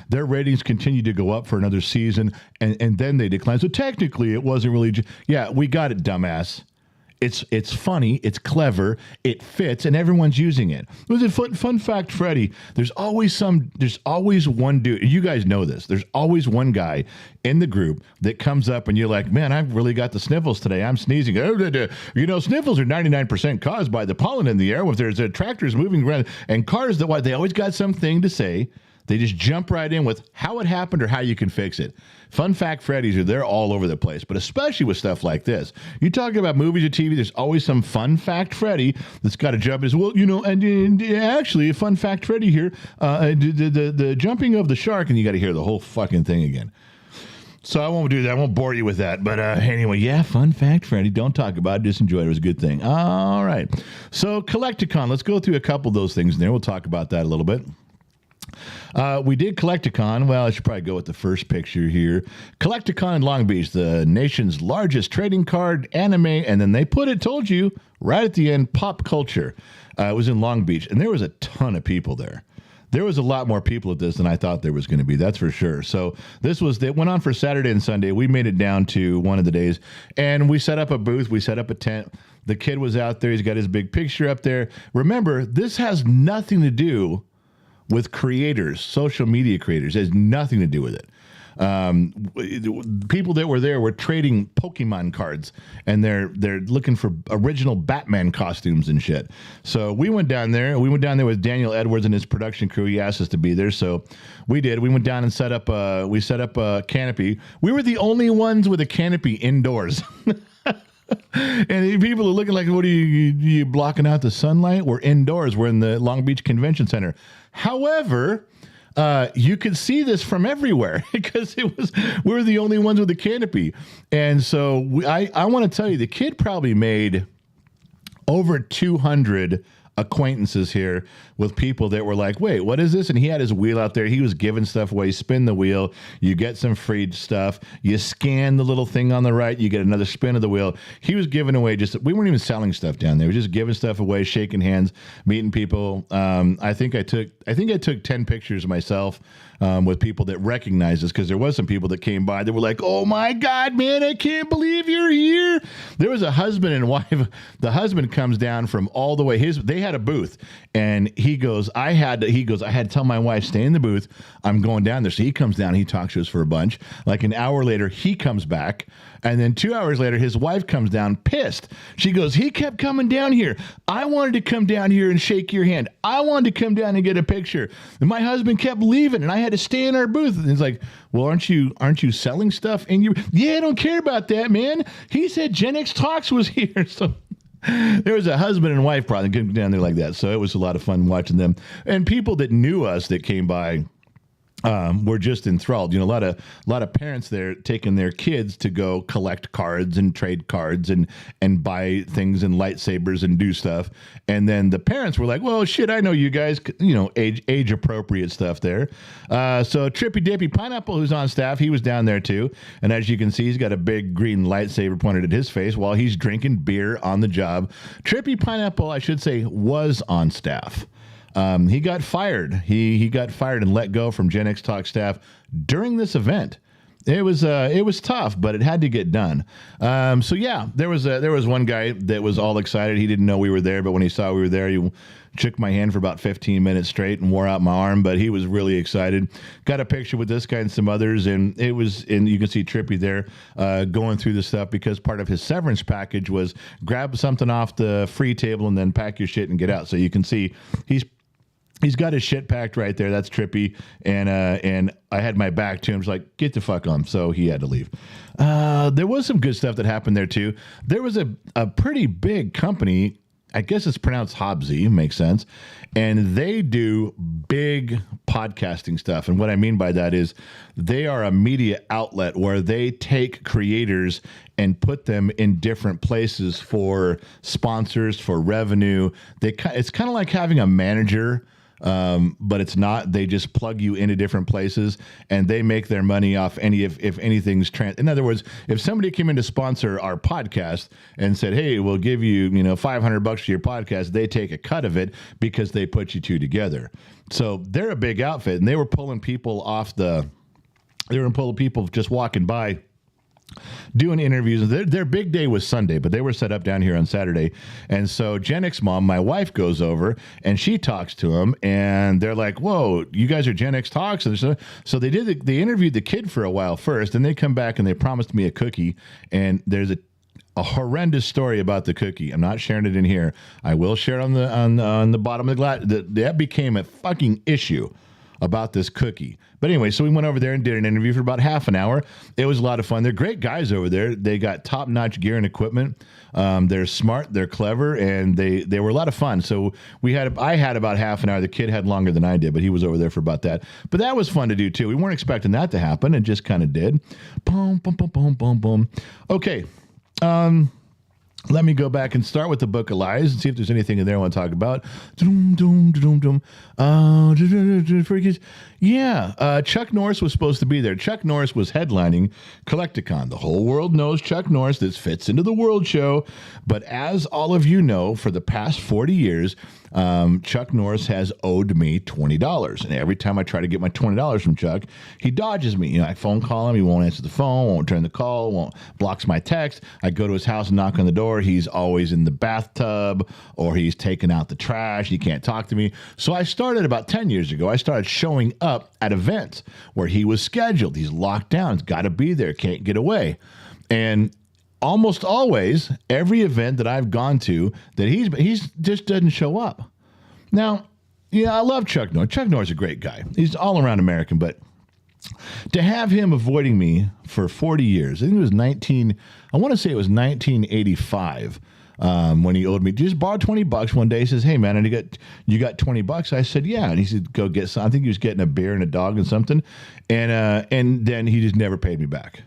their ratings continue to go up for another season, and then they decline. So technically, it wasn't really... Yeah, we got it, dumbass. It's funny, it's clever, it fits, and everyone's using it. It was a fun fact, Freddy. There's always one dude. You guys know this. There's always one guy in the group that comes up and you're like, man, I've really got the sniffles today. I'm sneezing. Sniffles are 99% caused by the pollen in the air. If there's tractors moving around and cars they always got something to say. They just jump right in with how it happened or how you can fix it. Fun fact Freddy's they're all over the place, but especially with stuff like this. You talk about movies or TV, there's always some fun fact Freddy that's got to jump as well, and actually a fun fact Freddy here, the jumping of the shark, and you got to hear the whole fucking thing again. So I won't do that. I won't bore you with that. But anyway, yeah, fun fact, Freddy. Don't talk about it. Just enjoy it. It was a good thing. All right. So Collecticon. Let's go through a couple of those things in there. We'll talk about that a little bit. We did Collecticon. Well, I should probably go with the first picture here. Collecticon in Long Beach, the nation's largest trading card, anime, and then they told you, right at the end, pop culture. It was in Long Beach, and there was a ton of people there. There was a lot more people at this than I thought there was going to be. That's for sure. So it went on for Saturday and Sunday. We made it down to one of the days, and we set up a booth. We set up a tent. The kid was out there. He's got his big picture up there. Remember, this has nothing to do with creators, social media creators. It has nothing to do with it. People that were there were trading Pokemon cards, and they're looking for original Batman costumes and shit. So we went down there. We went down there with Daniel Edwards and his production crew. He asked us to be there, so we did. We went down and set up a canopy. We were the only ones with a canopy indoors. And people are looking like, what are you blocking out the sunlight? We're indoors. We're in the Long Beach Convention Center. However, you could see this from everywhere because we were the only ones with the canopy. And so I want to tell you, the kid probably made over 200 acquaintances here with people that were like, wait, what is this? And he had his wheel out there. He was giving stuff away. Spin the wheel. You get some free stuff. You scan the little thing on the right. You get another spin of the wheel. He was giving away we weren't even selling stuff down there. We were just giving stuff away, shaking hands, meeting people. I think I took 10 pictures myself with people that recognized us, because there was some people that came by that were like, oh my God, man, I can't believe you're here. There was a husband and wife. The husband comes down from all the way. They had a booth, and he goes, I had to tell my wife, stay in the booth. I'm going down there. So he comes down, he talks to us for a bunch. Like an hour later, he comes back. And then 2 hours later, his wife comes down pissed. She goes, he kept coming down here. I wanted to come down here and shake your hand. I wanted to come down and get a picture. And my husband kept leaving, and I had to stay in our booth. And it's like, well, aren't you selling stuff? And yeah, I don't care about that, man. He said Gen X Talks was here. So there was a husband and wife probably came down there like that. So it was a lot of fun watching them. And people that knew us that came by were just enthralled. A lot of parents there taking their kids to go collect cards and trade cards and buy things and lightsabers and do stuff. And then the parents were like, well, shit, I know you guys, age appropriate stuff there. So Trippy Dippy Pineapple, who's on staff, he was down there too. And as you can see, he's got a big green lightsaber pointed at his face while he's drinking beer on the job. Trippy Pineapple, I should say, was on staff. He got fired. He got fired and let go from Gen X Talk staff during this event. It was tough, but it had to get done. So yeah, there was one guy that was all excited. He didn't know we were there, but when he saw we were there, he shook my hand for about 15 minutes straight and wore out my arm. But he was really excited. Got a picture with this guy and some others, and you can see Trippy there going through the stuff, because part of his severance package was grab something off the free table and then pack your shit and get out. So you can see He's got his shit packed right there. That's Trippy. And I had my back to him. I was like, get the fuck on. So he had to leave. There was some good stuff that happened there, too. There was a pretty big company. I guess it's pronounced Hobbsy. Makes sense. And they do big podcasting stuff. And what I mean by that is they are a media outlet where they take creators and put them in different places for sponsors, for revenue. It's kind of like having a manager but it's not. They just plug you into different places, and they make their money off if anything's in other words, if somebody came in to sponsor our podcast and said, "Hey, we'll give you $500 for your podcast," they take a cut of it because they put you two together. So they're a big outfit, and they were pulling people just walking by, doing interviews. Their big day was Sunday, but they were set up down here on Saturday. And so Gen X Mom, my wife, goes over and she talks to them, and they're like, "Whoa, you guys are Gen X Talks?" And so they interviewed the kid for a while first, and they come back and they promised me a cookie. And there's a horrendous story about the cookie. I'm not sharing it in here. I will share it on the bottom of the glass. That became a fucking issue about this cookie. But anyway, so we went over there and did an interview for about half an hour. It was a lot of fun. They're great guys over there. They got top-notch gear and equipment. They're smart, they're clever, and they were a lot of fun. So I had about half an hour. The kid had longer than I did, but he was over there for about that. But that was fun to do too. We weren't expecting that to happen. It just kind of did. Boom, boom, boom, boom, boom, boom. Okay. Let me go back and start with the Book of Lies and see if there's anything in there I want to talk about. Chuck Norris was supposed to be there. Chuck Norris was headlining Collecticon. The whole world knows Chuck Norris. This fits into the world show. But as all of you know, for the past 40 years, Chuck Norris has owed me $20. And every time I try to get my $20 from Chuck, he dodges me. I phone call him. He won't answer the phone, won't turn the call, blocks my text. I go to his house and knock on the door. He's always in the bathtub, or he's taking out the trash. He can't talk to me. So I started about 10 years ago. I started showing up at events where he was scheduled. He's locked down. He's got to be there. Can't get away. And almost always, every event that I've gone to, that he's just doesn't show up. Now, I love Chuck Norris. Chuck Norris is a great guy. He's all around American, but to have him avoiding me for 40 years, I think it was 1985, when he owed me, just borrowed $20 one day. He says, "Hey man, you got $20? I said, "Yeah." And he said, "Go get some." I think he was getting a beer and a dog and something. And then he just never paid me back.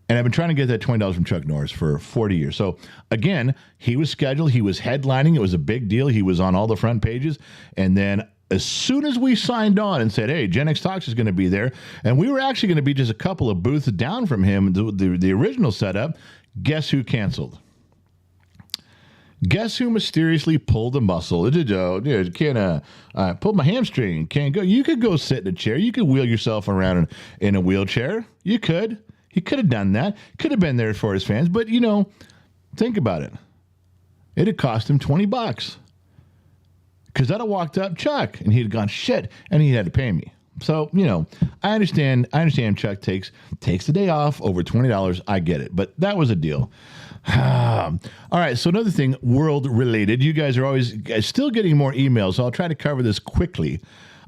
And I've been trying to get that $20 from Chuck Norris for 40 years. So again, he was scheduled. He was headlining. It was a big deal. He was on all the front pages. And then as soon as we signed on and said, "Hey, Gen X Talks is going to be there," and we were actually going to be just a couple of booths down from him, the original setup, guess who canceled? Guess who mysteriously pulled a muscle? Dude, pulled my hamstring. Can't go. You could go sit in a chair. You could wheel yourself around in a wheelchair. You could. He could have done that. Could have been there for his fans. But, think about it. It had cost him $20. Because I'd have walked up, "Chuck," and he'd have gone, "Shit," and he had to pay me. So, I understand Chuck takes the day off over $20. I get it. But that was a deal. All right. So another thing, world related. You guys are still getting more emails. So I'll try to cover this quickly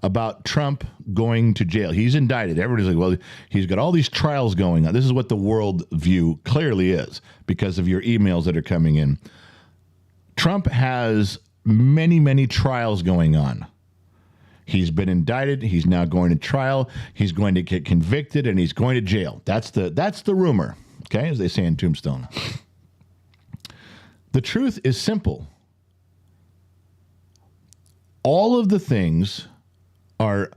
about Trump going to jail. He's indicted. Everybody's like, well, he's got all these trials going on. This is what the world view clearly is because of your emails that are coming in. Trump has many, many trials going on. He's been indicted. He's now going to trial. He's going to get convicted, and he's going to jail. That's the rumor, okay, as they say in Tombstone. The truth is simple. All of the things are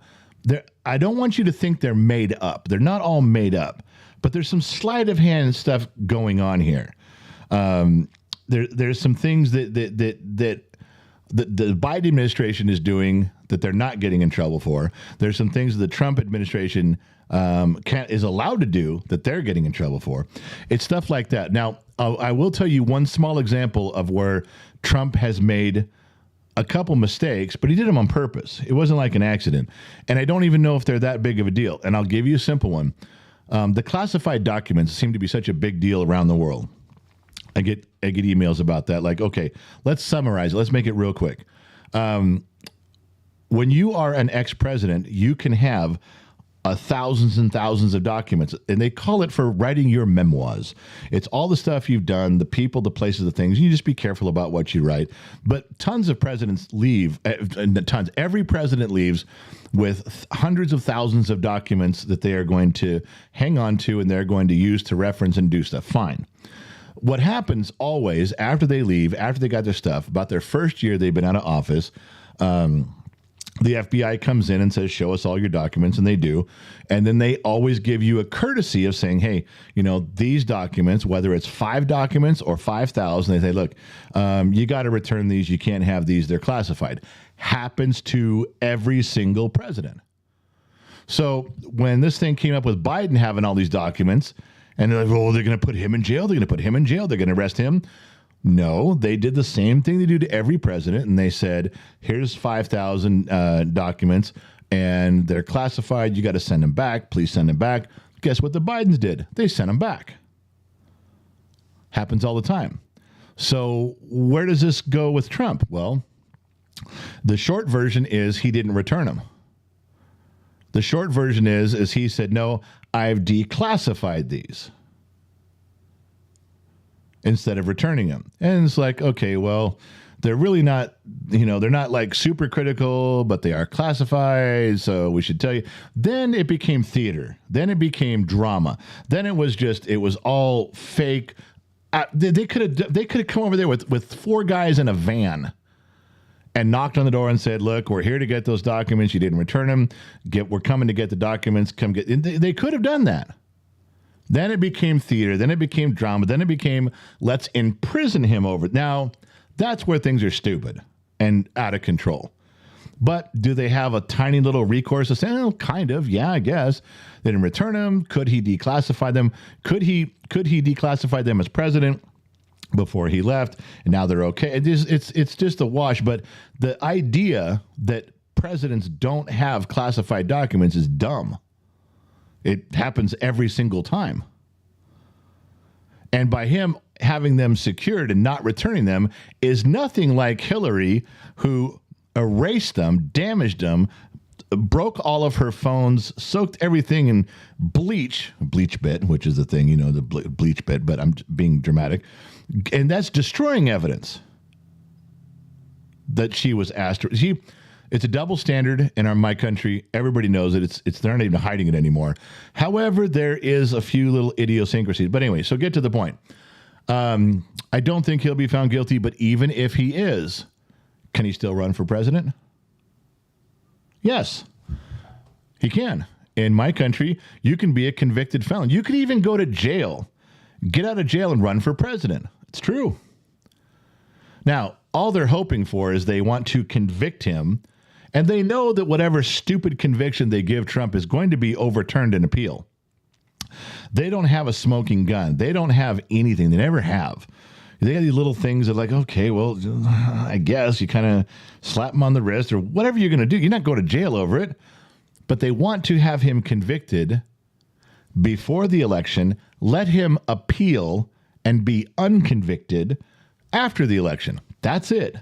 there. I don't want you to think they're made up. They're not all made up, but there's some sleight of hand stuff going on here. There's some things that the Biden administration is doing that they're not getting in trouble for. There's some things the Trump administration is allowed to do that they're getting in trouble for. It's stuff like that. Now, I will tell you one small example of where Trump has made a couple mistakes, but he did them on purpose. It wasn't like an accident. And I don't even know if they're that big of a deal. And I'll give you a simple one. The classified documents seem to be such a big deal around the world. I get emails about that. Like, okay, let's summarize it. Let's make it real quick. When you are an ex-president, you can have thousands and thousands of documents, and they call it for writing your memoirs. It's all the stuff you've done, the people, the places, the things. You just be careful about what you write. But tons of presidents leave, tons. Every president leaves with hundreds of thousands of documents that they are going to hang on to and they're going to use to reference and do stuff. Fine. What happens always after they leave, after they got their stuff, about their first year they've been out of office, the FBI comes in and says, show us all your documents, and they do. And then they always give you a courtesy of saying, hey, these documents, whether it's 5 documents or 5,000, they say, look, you got to return these. You can't have these. They're classified. Happens to every single president. So when this thing came up with Biden having all these documents, and they're like, oh, they're going to put him in jail. They're going to put him in jail. They're going to arrest him. No, they did the same thing they do to every president, and they said, here's 5,000 documents, and they're classified. You got to send them back. Please send them back. Guess what the Bidens did? They sent them back. Happens all the time. So where does this go with Trump? Well, the short version is he didn't return them. The short version is he said, no, I've declassified these, instead of returning them. And it's like, okay, well, they're really not, they're not like super critical, but they are classified, so we should tell you. Then it became theater. Then it became drama. Then it was all fake. They could have come over there with 4 guys in a van and knocked on the door and said, look, we're here to get those documents. You didn't return them. We're coming to get the documents. Come get. And they could have done that. Then it became theater. Then it became drama. Then it became, let's imprison him over. Now, that's where things are stupid and out of control. But do they have a tiny little recourse to say, oh, kind of, yeah, I guess. They didn't return them. Could he declassify them? Could he declassify them as president before he left? And now they're okay. It's just a wash. But the idea that presidents don't have classified documents is dumb. It happens every single time. And by him having them secured and not returning them is nothing like Hillary, who erased them, damaged them, broke all of her phones, soaked everything in bleach bit, which is the thing, the bleach bit, but I'm being dramatic. And that's destroying evidence that she was asked. It's a double standard in my country. Everybody knows it. They're not even hiding it anymore. However, there is a few little idiosyncrasies. But anyway, so get to the point. I don't think he'll be found guilty, but even if he is, can he still run for president? Yes, he can. In my country, you can be a convicted felon. You can even go to jail, get out of jail and run for president. It's true. Now, all they're hoping for is they want to convict him. And they know that whatever stupid conviction they give Trump is going to be overturned in appeal. They don't have a smoking gun. They don't have anything. They never have. They got these little things that like, okay, well, I guess you kind of slap him on the wrist or whatever you're going to do. You're not going to jail over it. But they want to have him convicted before the election, let him appeal and be unconvicted after the election. That's it.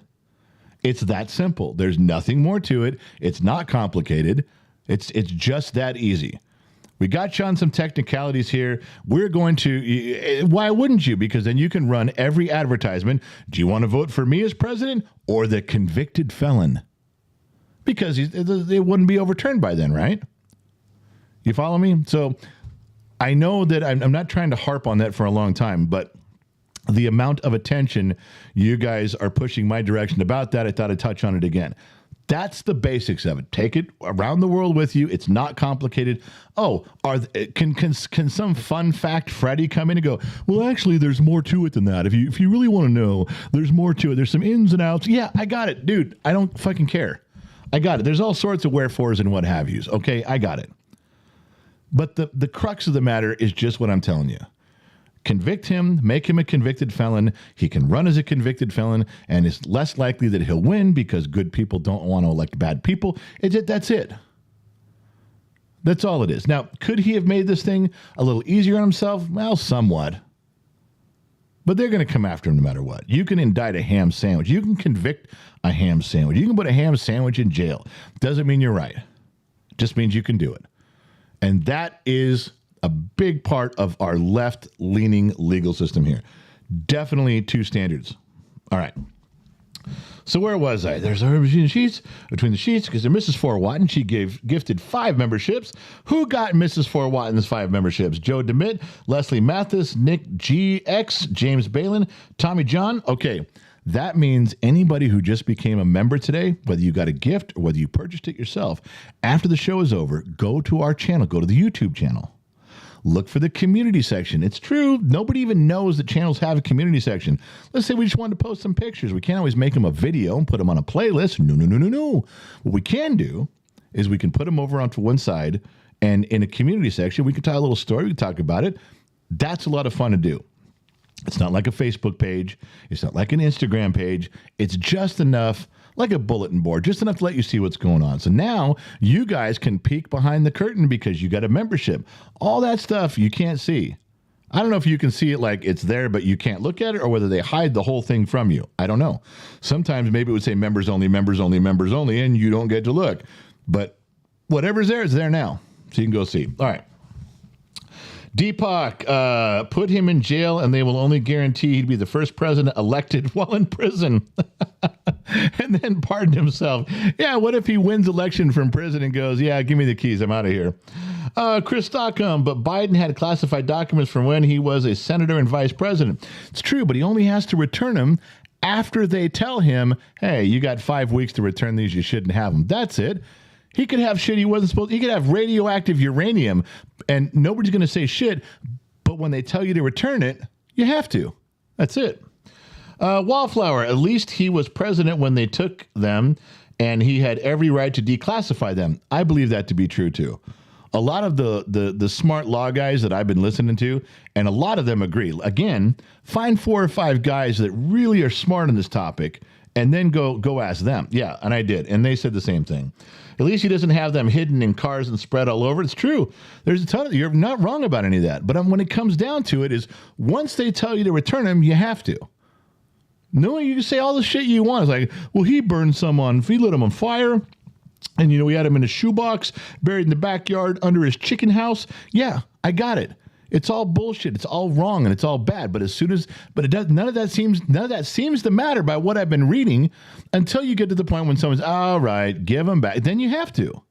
It's that simple. There's nothing more to it. It's not complicated. It's just that easy. We got you on some technicalities here. We're going to, why wouldn't you? Because then you can run every advertisement. Do you want to vote for me as president or the convicted felon? Because it wouldn't be overturned by then, right? You follow me? So I know that I'm not trying to harp on that for a long time, but the amount of attention you guys are pushing my direction about that, I thought I'd touch on it again. That's the basics of it. Take it around the world with you. It's not complicated. Oh, can some fun fact Freddie come in and go, well, actually, there's more to it than that. If you really want to know, there's more to it. There's some ins and outs. Yeah, I got it, dude. I don't fucking care. I got it. There's all sorts of wherefores and what have yous. Okay, I got it. But the crux of the matter is just what I'm telling you. Convict him, make him a convicted felon. He can run as a convicted felon, and it's less likely that he'll win because good people don't want to elect bad people. That's it. That's all it is. Now, could he have made this thing a little easier on himself? Well, somewhat. But they're going to come after him no matter what. You can indict a ham sandwich. You can convict a ham sandwich. You can put a ham sandwich in jail. Doesn't mean you're right. Just means you can do it. And that is a big part of our left-leaning legal system here. Definitely 2 standards. All right. So where was I? There's our between the sheets, because Mrs. Forwatton, she gifted 5 memberships. Who got Mrs. Forwatton's 5 memberships? Joe DeMitt, Leslie Mathis, Nick GX, James Balin, Tommy John. Okay. That means anybody who just became a member today, whether you got a gift or whether you purchased it yourself, after the show is over, go to our channel, go to the YouTube channel. Look for the community section. It's true. Nobody even knows that channels have a community section. Let's say we just wanted to post some pictures. We can't always make them a video and put them on a playlist. No. What we can do is we can put them over onto one side, and in a community section, we can tell a little story. We can talk about it. That's a lot of fun to do. It's not like a Facebook page. It's not like an Instagram page. It's just enough, like a bulletin board, just enough to let you see what's going on. So now you guys can peek behind the curtain because you got a membership. All that stuff you can't see. I don't know if you can see it like it's there, but you can't look at it, or whether they hide the whole thing from you. I don't know. Sometimes maybe it would say members only, members only, members only, and you don't get to look. But whatever's there is there now. So you can go see. All right. Deepak, put him in jail and they will only guarantee he'd be the first president elected while in prison. And then pardon himself. Yeah, what if he wins election from prison and goes, yeah, give me the keys, I'm out of here. Chris Stockham, but Biden had classified documents from when he was a senator and vice president. It's true, but he only has to return them after they tell him, hey, you got 5 weeks to return these, you shouldn't have them. That's it. He could have shit he wasn't supposed to. He could have radioactive uranium, and nobody's going to say shit. But when they tell you to return it, you have to. That's it. Wallflower, at least he was president when they took them, and he had every right to declassify them. I believe that to be true, too. A lot of the smart law guys that I've been listening to, and a lot of them agree. Again, find 4 or 5 guys that really are smart on this topic, and then go ask them. Yeah, and I did, and they said the same thing. At least he doesn't have them hidden in cars and spread all over. It's true. There's a ton of, you're not wrong about any of that. But when it comes down to it is once they tell you to return them, you have to. No, you can say all the shit you want. It's like, well, he burned someone. He lit him on fire. And, we had him in a shoebox buried in the backyard under his chicken house. Yeah, I got it. It's all bullshit. It's all wrong and it's all bad. But it does. None of that seems to matter by what I've been reading until you get to the point when someone's all right, give them back. Then you have to.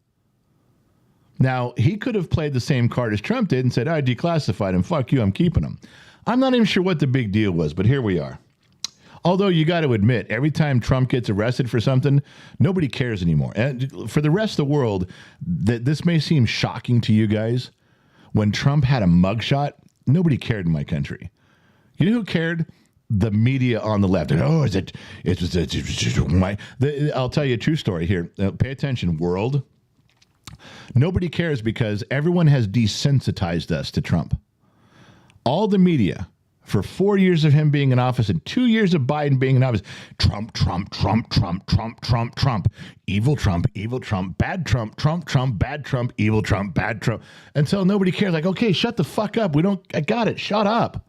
Now he could have played the same card as Trump did and said, I declassified him. Fuck you. I'm keeping him. I'm not even sure what the big deal was, but here we are. Although you got to admit, every time Trump gets arrested for something, nobody cares anymore. And for the rest of the world, this may seem shocking to you guys. When Trump had a mugshot, nobody cared in my country. You know who cared? The media on the left. Oh, I'll tell you a true story here. Pay attention, world. Nobody cares because everyone has desensitized us to Trump. All the media, for 4 years of him being in office and 2 years of Biden being in office, Trump, Trump, Trump, Trump, Trump, Trump, Trump, evil Trump, bad Trump, Trump, Trump, bad Trump, evil Trump, bad Trump, until nobody cares. Like, okay, shut the fuck up. I got it. Shut up.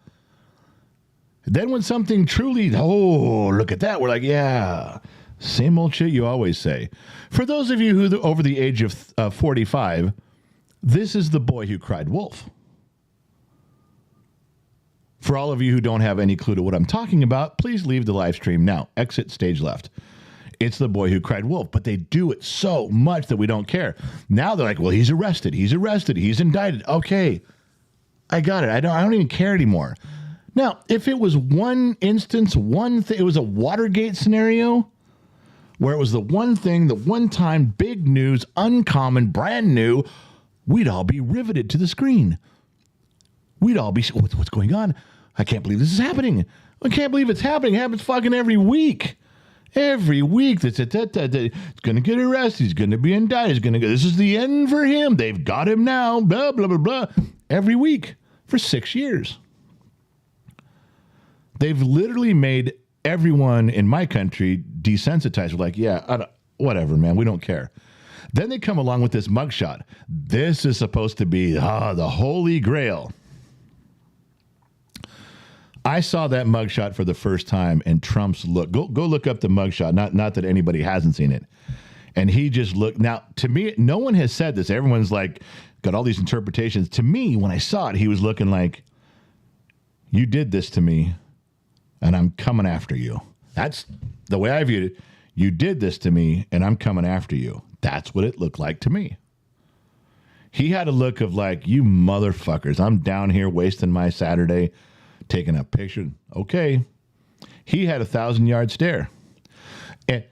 Then when something truly, look at that, we're like, yeah, same old shit you always say. For those of you who are over the age of 45, this is the boy who cried wolf. For all of you who don't have any clue to what I'm talking about, please leave the live stream now. Exit stage left. It's the boy who cried wolf, but they do it so much that we don't care. Now they're like, well, he's arrested, he's indicted. Okay, I got it. I don't even care anymore. Now, if it was one instance, it was a Watergate scenario where it was the one thing, the one time, big news, uncommon, brand new, we'd all be riveted to the screen. We'd all be, what's going on? I can't believe this is happening. I can't believe it's happening. It happens fucking every week. Every week. It's going to get arrested. He's going to be indicted. This is the end for him. They've got him now. Blah, blah, blah, blah. Every week for 6 years. They've literally made everyone in my country desensitized. We're like, yeah, whatever, man. We don't care. Then they come along with this mugshot. This is supposed to be the holy grail. I saw that mugshot for the first time, and Trump's look. Go look up the mugshot. Not that anybody hasn't seen it. And he just looked. Now, to me, no one has said this. Everyone's like got all these interpretations. To me, when I saw it, he was looking like, you did this to me, and I'm coming after you. That's the way I viewed it. You did this to me, and I'm coming after you. That's what it looked like to me. He had a look of like, you motherfuckers. I'm down here wasting my Saturday taking a picture. Okay. He had a 1,000-yard stare. And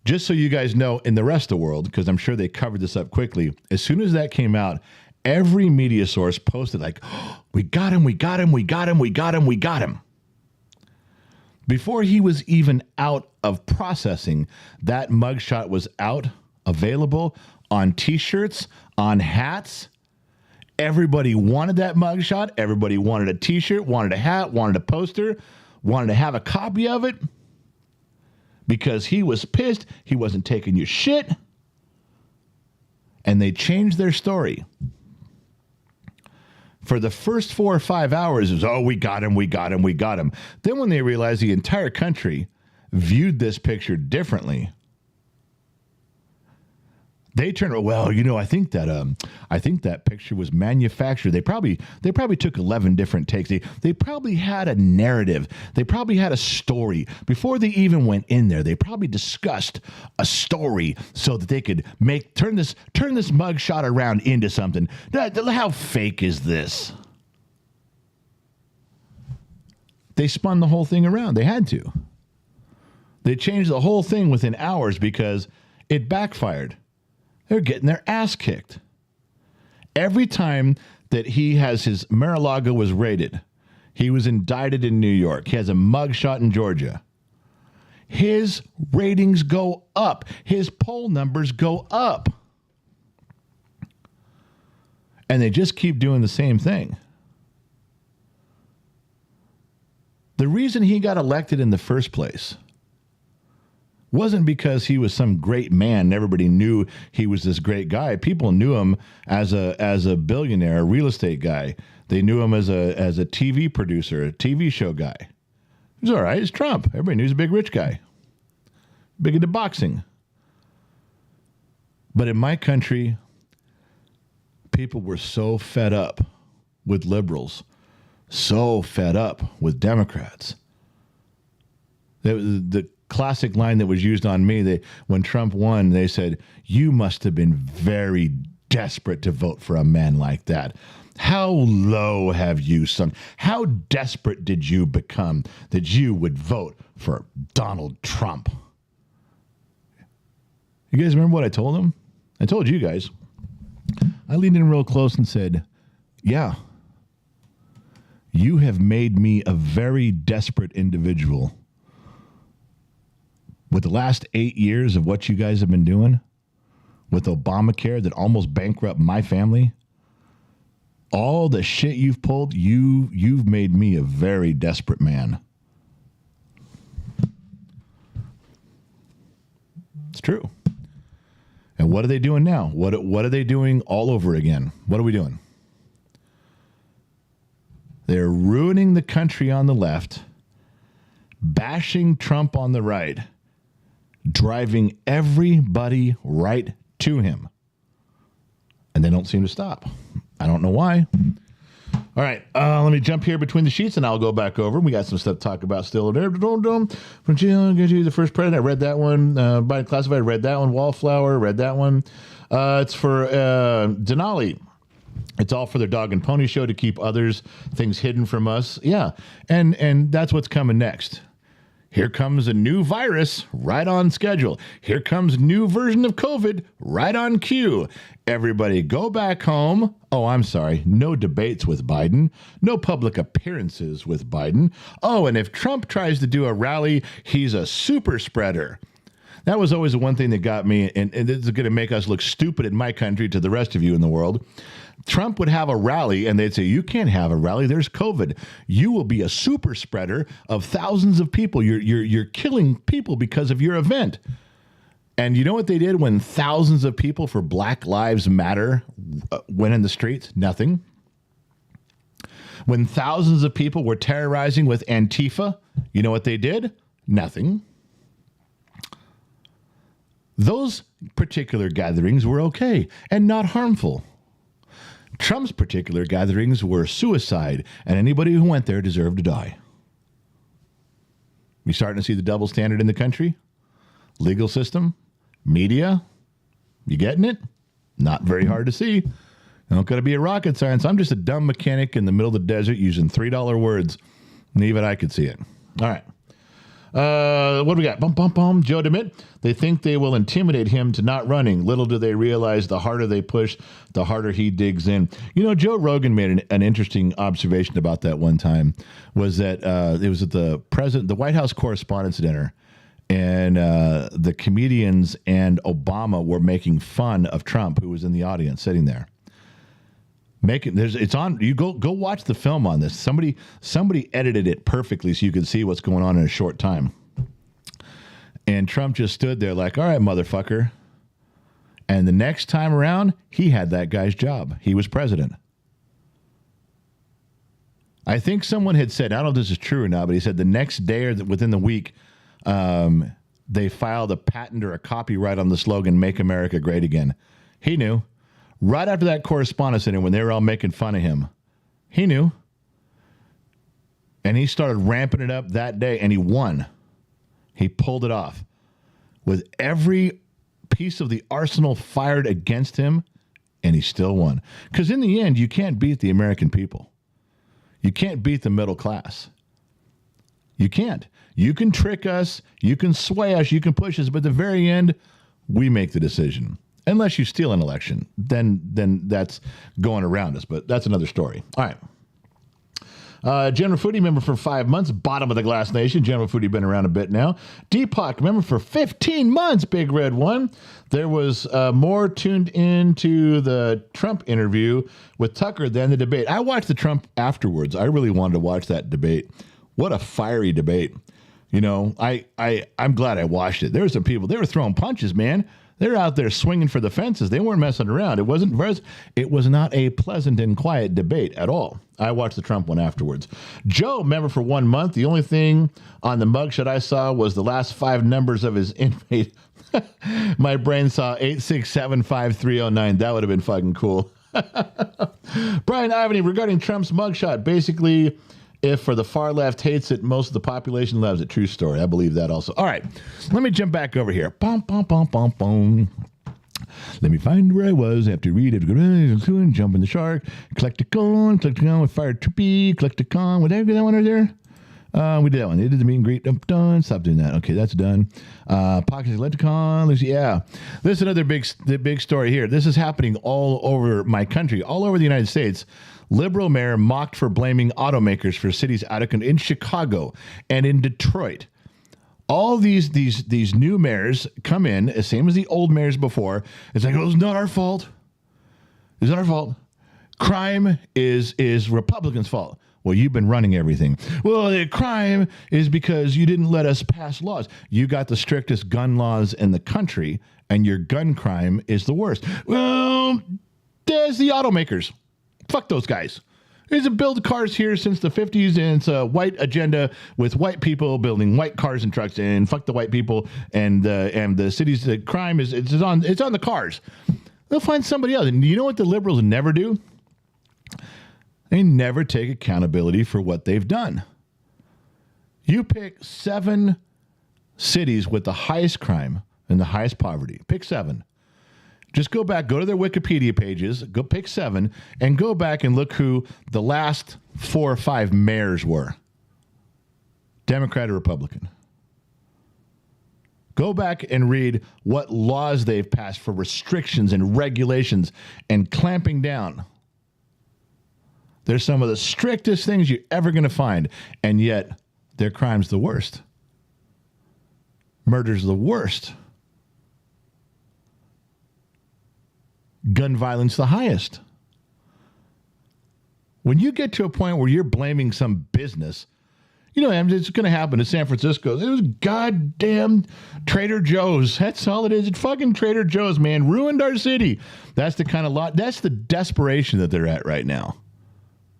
just so you guys know, in the rest of the world, because I'm sure they covered this up quickly, as soon as that came out, every media source posted like, oh, we got him, we got him, we got him, we got him, we got him. Before he was even out of processing, that mugshot was out, available on T-shirts, on hats. Everybody wanted that mugshot. Everybody wanted a T-shirt, wanted a hat, wanted a poster, wanted to have a copy of it because he was pissed. He wasn't taking your shit. And they changed their story. For the first 4 or 5 hours, it was, oh, we got him, we got him, we got him. Then when they realized the entire country viewed this picture differently, they turned, well, you know, I think that picture was manufactured. They probably took 11 different takes. They probably had a narrative. They probably had a story. Before they even went in there, they probably discussed a story so that they could turn this mugshot around into something. How fake is this? They spun the whole thing around. They had to. They changed the whole thing within hours because it backfired. They're getting their ass kicked. Every time that his Mar-a-Lago was raided, he was indicted in New York. He has a mugshot in Georgia. His ratings go up. His poll numbers go up. And they just keep doing the same thing. The reason he got elected in the first place wasn't because he was some great man and everybody knew he was this great guy. People knew him as a billionaire, a real estate guy. They knew him as a TV producer, a TV show guy. He was all right. It's Trump. Everybody knew he was a big rich guy. Big into boxing. But in my country, people were so fed up with liberals, so fed up with Democrats. The classic line that was used on me, when Trump won, they said, you must have been very desperate to vote for a man like that. How low have you sunk? How desperate did you become that you would vote for Donald Trump? You guys remember what I told him? I told you guys. I leaned in real close and said, yeah, you have made me a very desperate individual. With the last 8 years of what you guys have been doing, with Obamacare that almost bankrupted my family, all the shit you've pulled, you've made me a very desperate man. It's true. And what are they doing now? What are they doing all over again? What are we doing? They're ruining the country on the left, bashing Trump on the right, driving everybody right to him. And they don't seem to stop. I don't know why. All right, let me jump here between the sheets, and I'll go back over. We got some stuff to talk about still. From the First President, I read that one. Biden Classified, I read that one. Wallflower, read that one. It's for Denali. It's all for their dog and pony show to keep things hidden from us. Yeah, and that's what's coming next. Here comes a new virus right on schedule. Here comes a new version of COVID right on cue. Everybody go back home. Oh, I'm sorry. No debates with Biden. No public appearances with Biden. Oh, and if Trump tries to do a rally, he's a super spreader. That was always the one thing that got me, and this is going to make us look stupid in my country to the rest of you in the world. Trump would have a rally, and they'd say, you can't have a rally. There's COVID. You will be a super spreader of thousands of people. You're killing people because of your event. And you know what they did when thousands of people for Black Lives Matter went in the streets? Nothing. When thousands of people were terrorizing with Antifa, you know what they did? Nothing. Those particular gatherings were okay and not harmful. Trump's particular gatherings were suicide, and anybody who went there deserved to die. You starting to see the double standard in the country? Legal system? Media? You getting it? Not very hard to see. You don't got to be a rocket science. I'm just a dumb mechanic in the middle of the desert using $3 words, and even I could see it. All right. What do we got? Bum, bum, bum. Joe DeMitt. They think they will intimidate him to not running. Little do they realize the harder they push, the harder he digs in. You know, Joe Rogan made an interesting observation about that one time. Was that it was at the White House Correspondents' Dinner, and the comedians and Obama were making fun of Trump, who was in the audience sitting there. It's on. You go watch the film on this. Somebody edited it perfectly so you could see what's going on in a short time. And Trump just stood there like, all right, motherfucker. And the next time around, he had that guy's job. He was president. I think someone had said, I don't know if this is true or not, but he said the next day or within the week, they filed a patent or a copyright on the slogan, "Make America Great Again." He knew. Right after that correspondence dinner, when they were all making fun of him, he knew. And he started ramping it up that day, and he won. He pulled it off. With every piece of the arsenal fired against him, and he still won. Because in the end, you can't beat the American people. You can't beat the middle class. You can't. You can trick us, you can sway us, you can push us, but at the very end, we make the decision. Unless you steal an election, then that's going around us. But that's another story. All right. General Foodie, member for 5 months. Bottom of the Glass Nation. General Foodie been around a bit now. Deepak, member for 15 months. Big Red One. There was more tuned into the Trump interview with Tucker than the debate. I watched the Trump afterwards. I really wanted to watch that debate. What a fiery debate. You know, I'm glad I watched it. There were some people, they were throwing punches, man. They're out there swinging for the fences. They weren't messing around. It was not a pleasant and quiet debate at all. I watched the Trump one afterwards. Joe, member for 1 month. The only thing on the mugshot I saw was the last 5 numbers of his inmate. My brain saw 8675309. That would have been fucking cool. Brian Ivany, regarding Trump's mugshot, basically, if for the far left hates it, most of the population loves it. True story. I believe that also. All right. Let me jump back over here. Bum, bum, bum, bum, bum. Let me find where I was. I have to read it. Jump in the shark. Collecticon with Fire Trippy. Collecticon. Would I get that one right there? We did that one. They did the meet and greet. I'm done. Stop doing that. Okay, that's done. Pocket Collecticon. Yeah. This is another big story here. This is happening all over my country, all over the United States. Liberal mayor mocked for blaming automakers for cities out of control in Chicago and in Detroit. All these new mayors come in, the same as the old mayors before. It's like, oh, it's not our fault. It's not our fault. Crime is Republicans' fault. Well, you've been running everything. Well, the crime is because you didn't let us pass laws. You got the strictest gun laws in the country, and your gun crime is the worst. Well, there's the automakers. Fuck those guys. There's a build cars here since the 50s, and it's a white agenda with white people building white cars and trucks, and fuck the white people and the cities. The crime it's on the cars. They'll find somebody else. And you know what the liberals never do? They never take accountability for what they've done. You pick 7 cities with the highest crime and the highest poverty. Pick 7. Just go back, go to their Wikipedia pages, go pick 7, and go back and look who the last 4 or 5 mayors were. Democrat or Republican. Go back and read what laws they've passed for restrictions and regulations and clamping down. They're some of the strictest things you're ever going to find, and yet their crime's the worst. Murder's the worst. Gun violence the highest. When you get to a point where you're blaming some business, you know, it's going to happen in San Francisco. It was goddamn Trader Joe's. That's all it is. It's fucking Trader Joe's, man. Ruined our city. That's the kind of that's the desperation that they're at right now.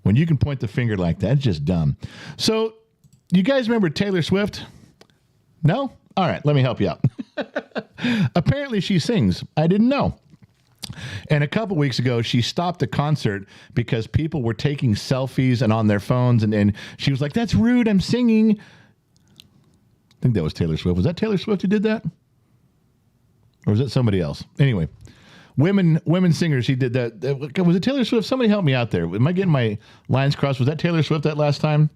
When you can point the finger like that, it's just dumb. So, you guys remember Taylor Swift? No? All right, let me help you out. Apparently she sings. I didn't know. And a couple weeks ago, she stopped the concert because people were taking selfies and on their phones. And she was like, that's rude. I'm singing. I think that was Taylor Swift. Was that Taylor Swift who did that? Or was that somebody else? Anyway, women singers, she did that. Was it Taylor Swift? Somebody help me out there. Am I getting my lines crossed? Was that Taylor Swift that last time?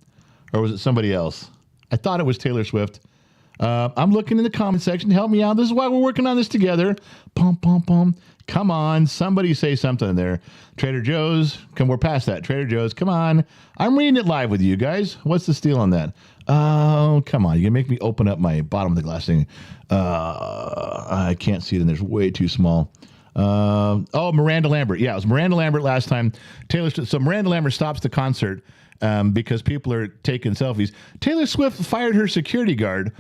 Or was it somebody else? I thought it was Taylor Swift. I'm looking in the comment section. Help me out. This is why we're working on this together. Pum, pum, pum. Come on. Somebody say something in there. Trader Joe's. We're past that. Trader Joe's. Come on. I'm reading it live with you guys. What's the steal on that? Oh, come on. You're going to make me open up my bottom of the glass thing. I can't see it, and there's way too small. Miranda Lambert. Yeah, it was Miranda Lambert last time. So Miranda Lambert stops the concert because people are taking selfies. Taylor Swift fired her security guard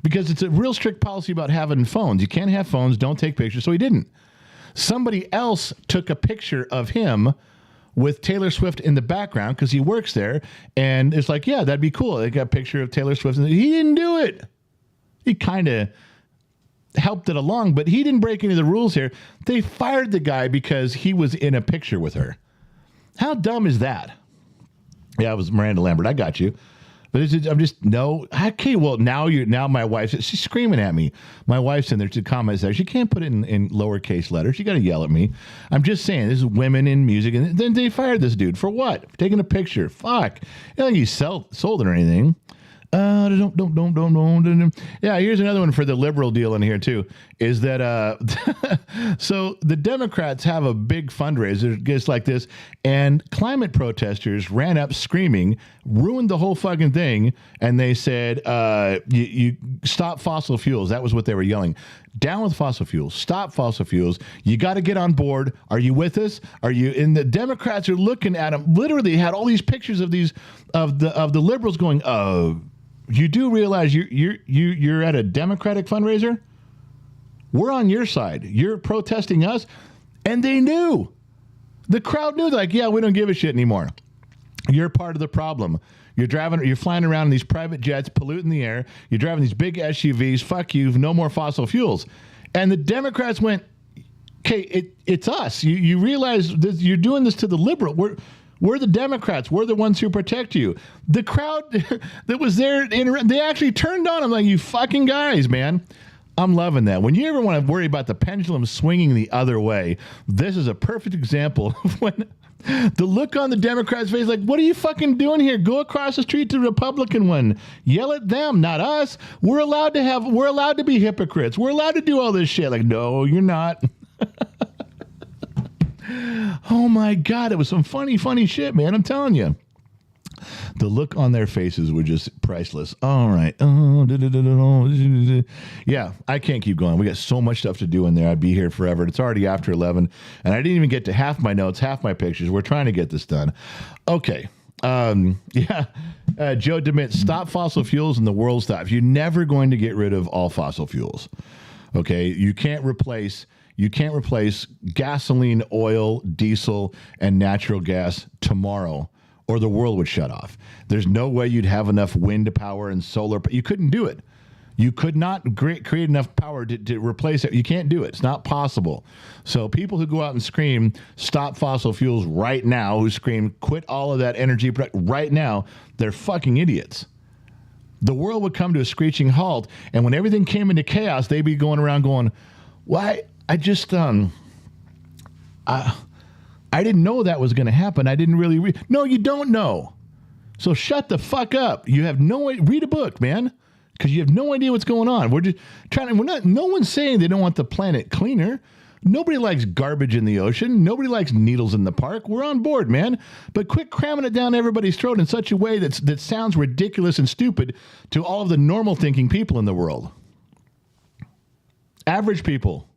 because it's a real strict policy about having phones. You can't have phones. Don't take pictures. So he didn't. Somebody else took a picture of him with Taylor Swift in the background because he works there. And it's like, yeah, that'd be cool. They got a picture of Taylor Swift. And he didn't do it. He kind of helped it along, but he didn't break any of the rules here. They fired the guy because he was in a picture with her. How dumb is that? Yeah, it was Miranda Lambert. I got you. But I'm just, no. Okay, well, now my wife, she's screaming at me. My wife's in there to comment there. She can't put it in lowercase letters. She got to yell at me. I'm just saying, this is women in music. And then they fired this dude for what? For taking a picture. Fuck. I don't think he sold it or anything. Don't. Yeah, here's another one for the liberal deal in here too. Is that so the Democrats have a big fundraiser just like this, and climate protesters ran up screaming, ruined the whole fucking thing, and they said, "You stop fossil fuels." That was what they were yelling. Down with fossil fuels. Stop fossil fuels. You got to get on board. Are you with us? Are you? And the Democrats are looking at them. Literally had all these pictures of these of the liberals going, "Oh, you do realize you're at a Democratic fundraiser? We're on your side. You're protesting us." And they knew. The crowd knew, like, yeah, we don't give a shit anymore. You're part of the problem. You're flying around in these private jets, polluting the air. You're driving these big SUVs. Fuck you. No more fossil fuels. And the Democrats went, okay, it's us. You realize this, you're doing this to the liberal. We're the Democrats. We're the ones who protect you. The crowd that was there, they actually turned on them like, you fucking guys, man. I'm loving that. When you ever want to worry about the pendulum swinging the other way, this is a perfect example of when the look on the Democrats' face, like, what are you fucking doing here? Go across the street to the Republican one. Yell at them, not us. We're allowed to be hypocrites. We're allowed to do all this shit. Like, no, you're not. Oh my God, it was some funny shit, man. I'm telling you. The look on their faces were just priceless. All right. Yeah, I can't keep going. We got so much stuff to do in there. I'd be here forever. It's already after 11, and I didn't even get to half my notes, half my pictures. We're trying to get this done. Okay. Joe DeMint, stop fossil fuels and the world stops. You're never going to get rid of all fossil fuels. Okay? You can't replace gasoline, oil, diesel, and natural gas tomorrow, or the world would shut off. There's no way you'd have enough wind power and solar. You couldn't do it. You could not create enough power to replace it. You can't do it. It's not possible. So people who go out and scream, stop fossil fuels right now, who scream, quit all of that energy right now, they're fucking idiots. The world would come to a screeching halt, and when everything came into chaos, they'd be going around going, why? I just, I didn't know that was going to happen. I didn't really No, you don't know. So shut the fuck up. You have read a book, man, because you have no idea what's going on. No one's saying they don't want the planet cleaner. Nobody likes garbage in the ocean. Nobody likes needles in the park. We're on board, man. But quit cramming it down everybody's throat in such a way that sounds ridiculous and stupid to all of the normal thinking people in the world. Average people.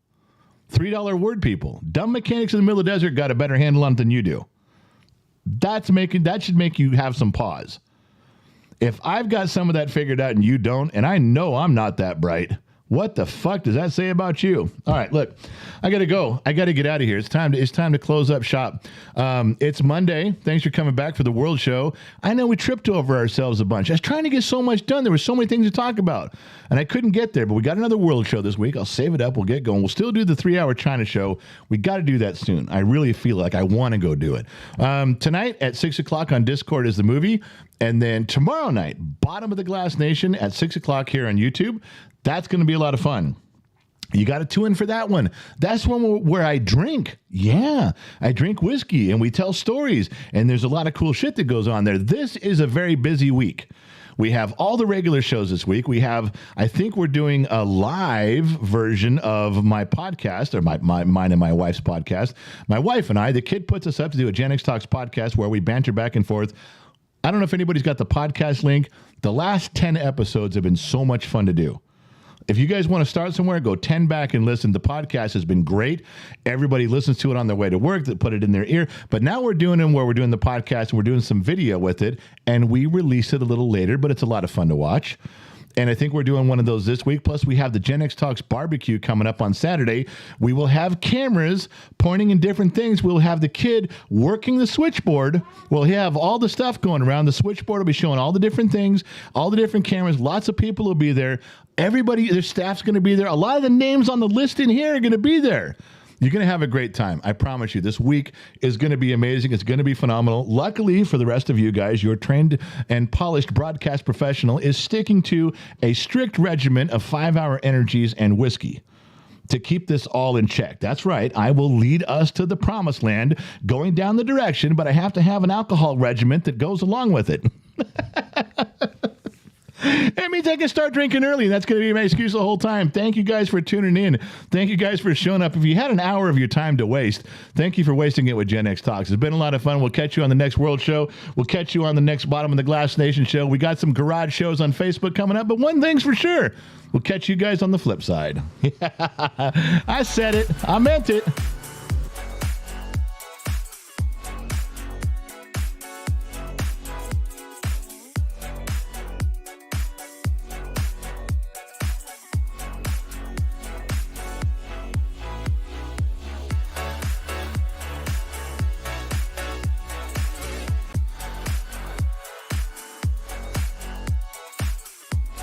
$3 word people. Dumb mechanics in the middle of the desert got a better handle on it than you do. That should make you have some pause. If I've got some of that figured out and you don't, and I know I'm not that bright, what the fuck does that say about you? All right, look, I got to go. I got to get out of here. It's time to close up shop. It's Monday. Thanks for coming back for the World Show. I know we tripped over ourselves a bunch. I was trying to get so much done. There were so many things to talk about, and I couldn't get there, but we got another World Show this week. I'll save it up. We'll get going. We'll still do the 3-hour China show. We got to do that soon. I really feel like I want to go do it. Tonight at 6 o'clock on Discord is the movie, and then tomorrow night, Bottom of the Glass Nation at 6 o'clock here on YouTube. That's going to be a lot of fun. You got to tune in for that one. That's one where I drink. Yeah, I drink whiskey and we tell stories. And there's a lot of cool shit that goes on there. This is a very busy week. We have all the regular shows this week. We have, I think we're doing a live version of my podcast, or mine and my wife's podcast. My wife and I, the kid puts us up to do a Gen X Talks podcast where we banter back and forth. I don't know if anybody's got the podcast link. The last 10 episodes have been so much fun to do. If you guys want to start somewhere, go 10 back and listen. The podcast has been great. Everybody listens to it on their way to work. They put it in their ear. But now we're doing it where we're doing the podcast. And we're doing some video with it. And we release it a little later, but it's a lot of fun to watch. And I think we're doing one of those this week. Plus, we have the Gen X Talks barbecue coming up on Saturday. We will have cameras pointing in different things. We'll have the kid working the switchboard. We'll have all the stuff going around. The switchboard will be showing all the different things, all the different cameras. Lots of people will be there. Everybody, their staff's going to be there. A lot of the names on the list in here are going to be there. You're going to have a great time. I promise you. This week is going to be amazing. It's going to be phenomenal. Luckily for the rest of you guys, your trained and polished broadcast professional is sticking to a strict regimen of 5-hour energies and whiskey to keep this all in check. That's right. I will lead us to the promised land going down the direction, but I have to have an alcohol regiment that goes along with it. That means I can start drinking early. That's going to be my excuse the whole time. Thank you guys for tuning in. Thank you guys for showing up. If you had an hour of your time to waste, thank you for wasting it with Gen X Talks. It's been a lot of fun. We'll catch you on the next World Show. We'll catch you on the next Bottom of the Glass Nation show. We got some garage shows on Facebook coming up, but one thing's for sure. We'll catch you guys on the flip side. I said it. I meant it.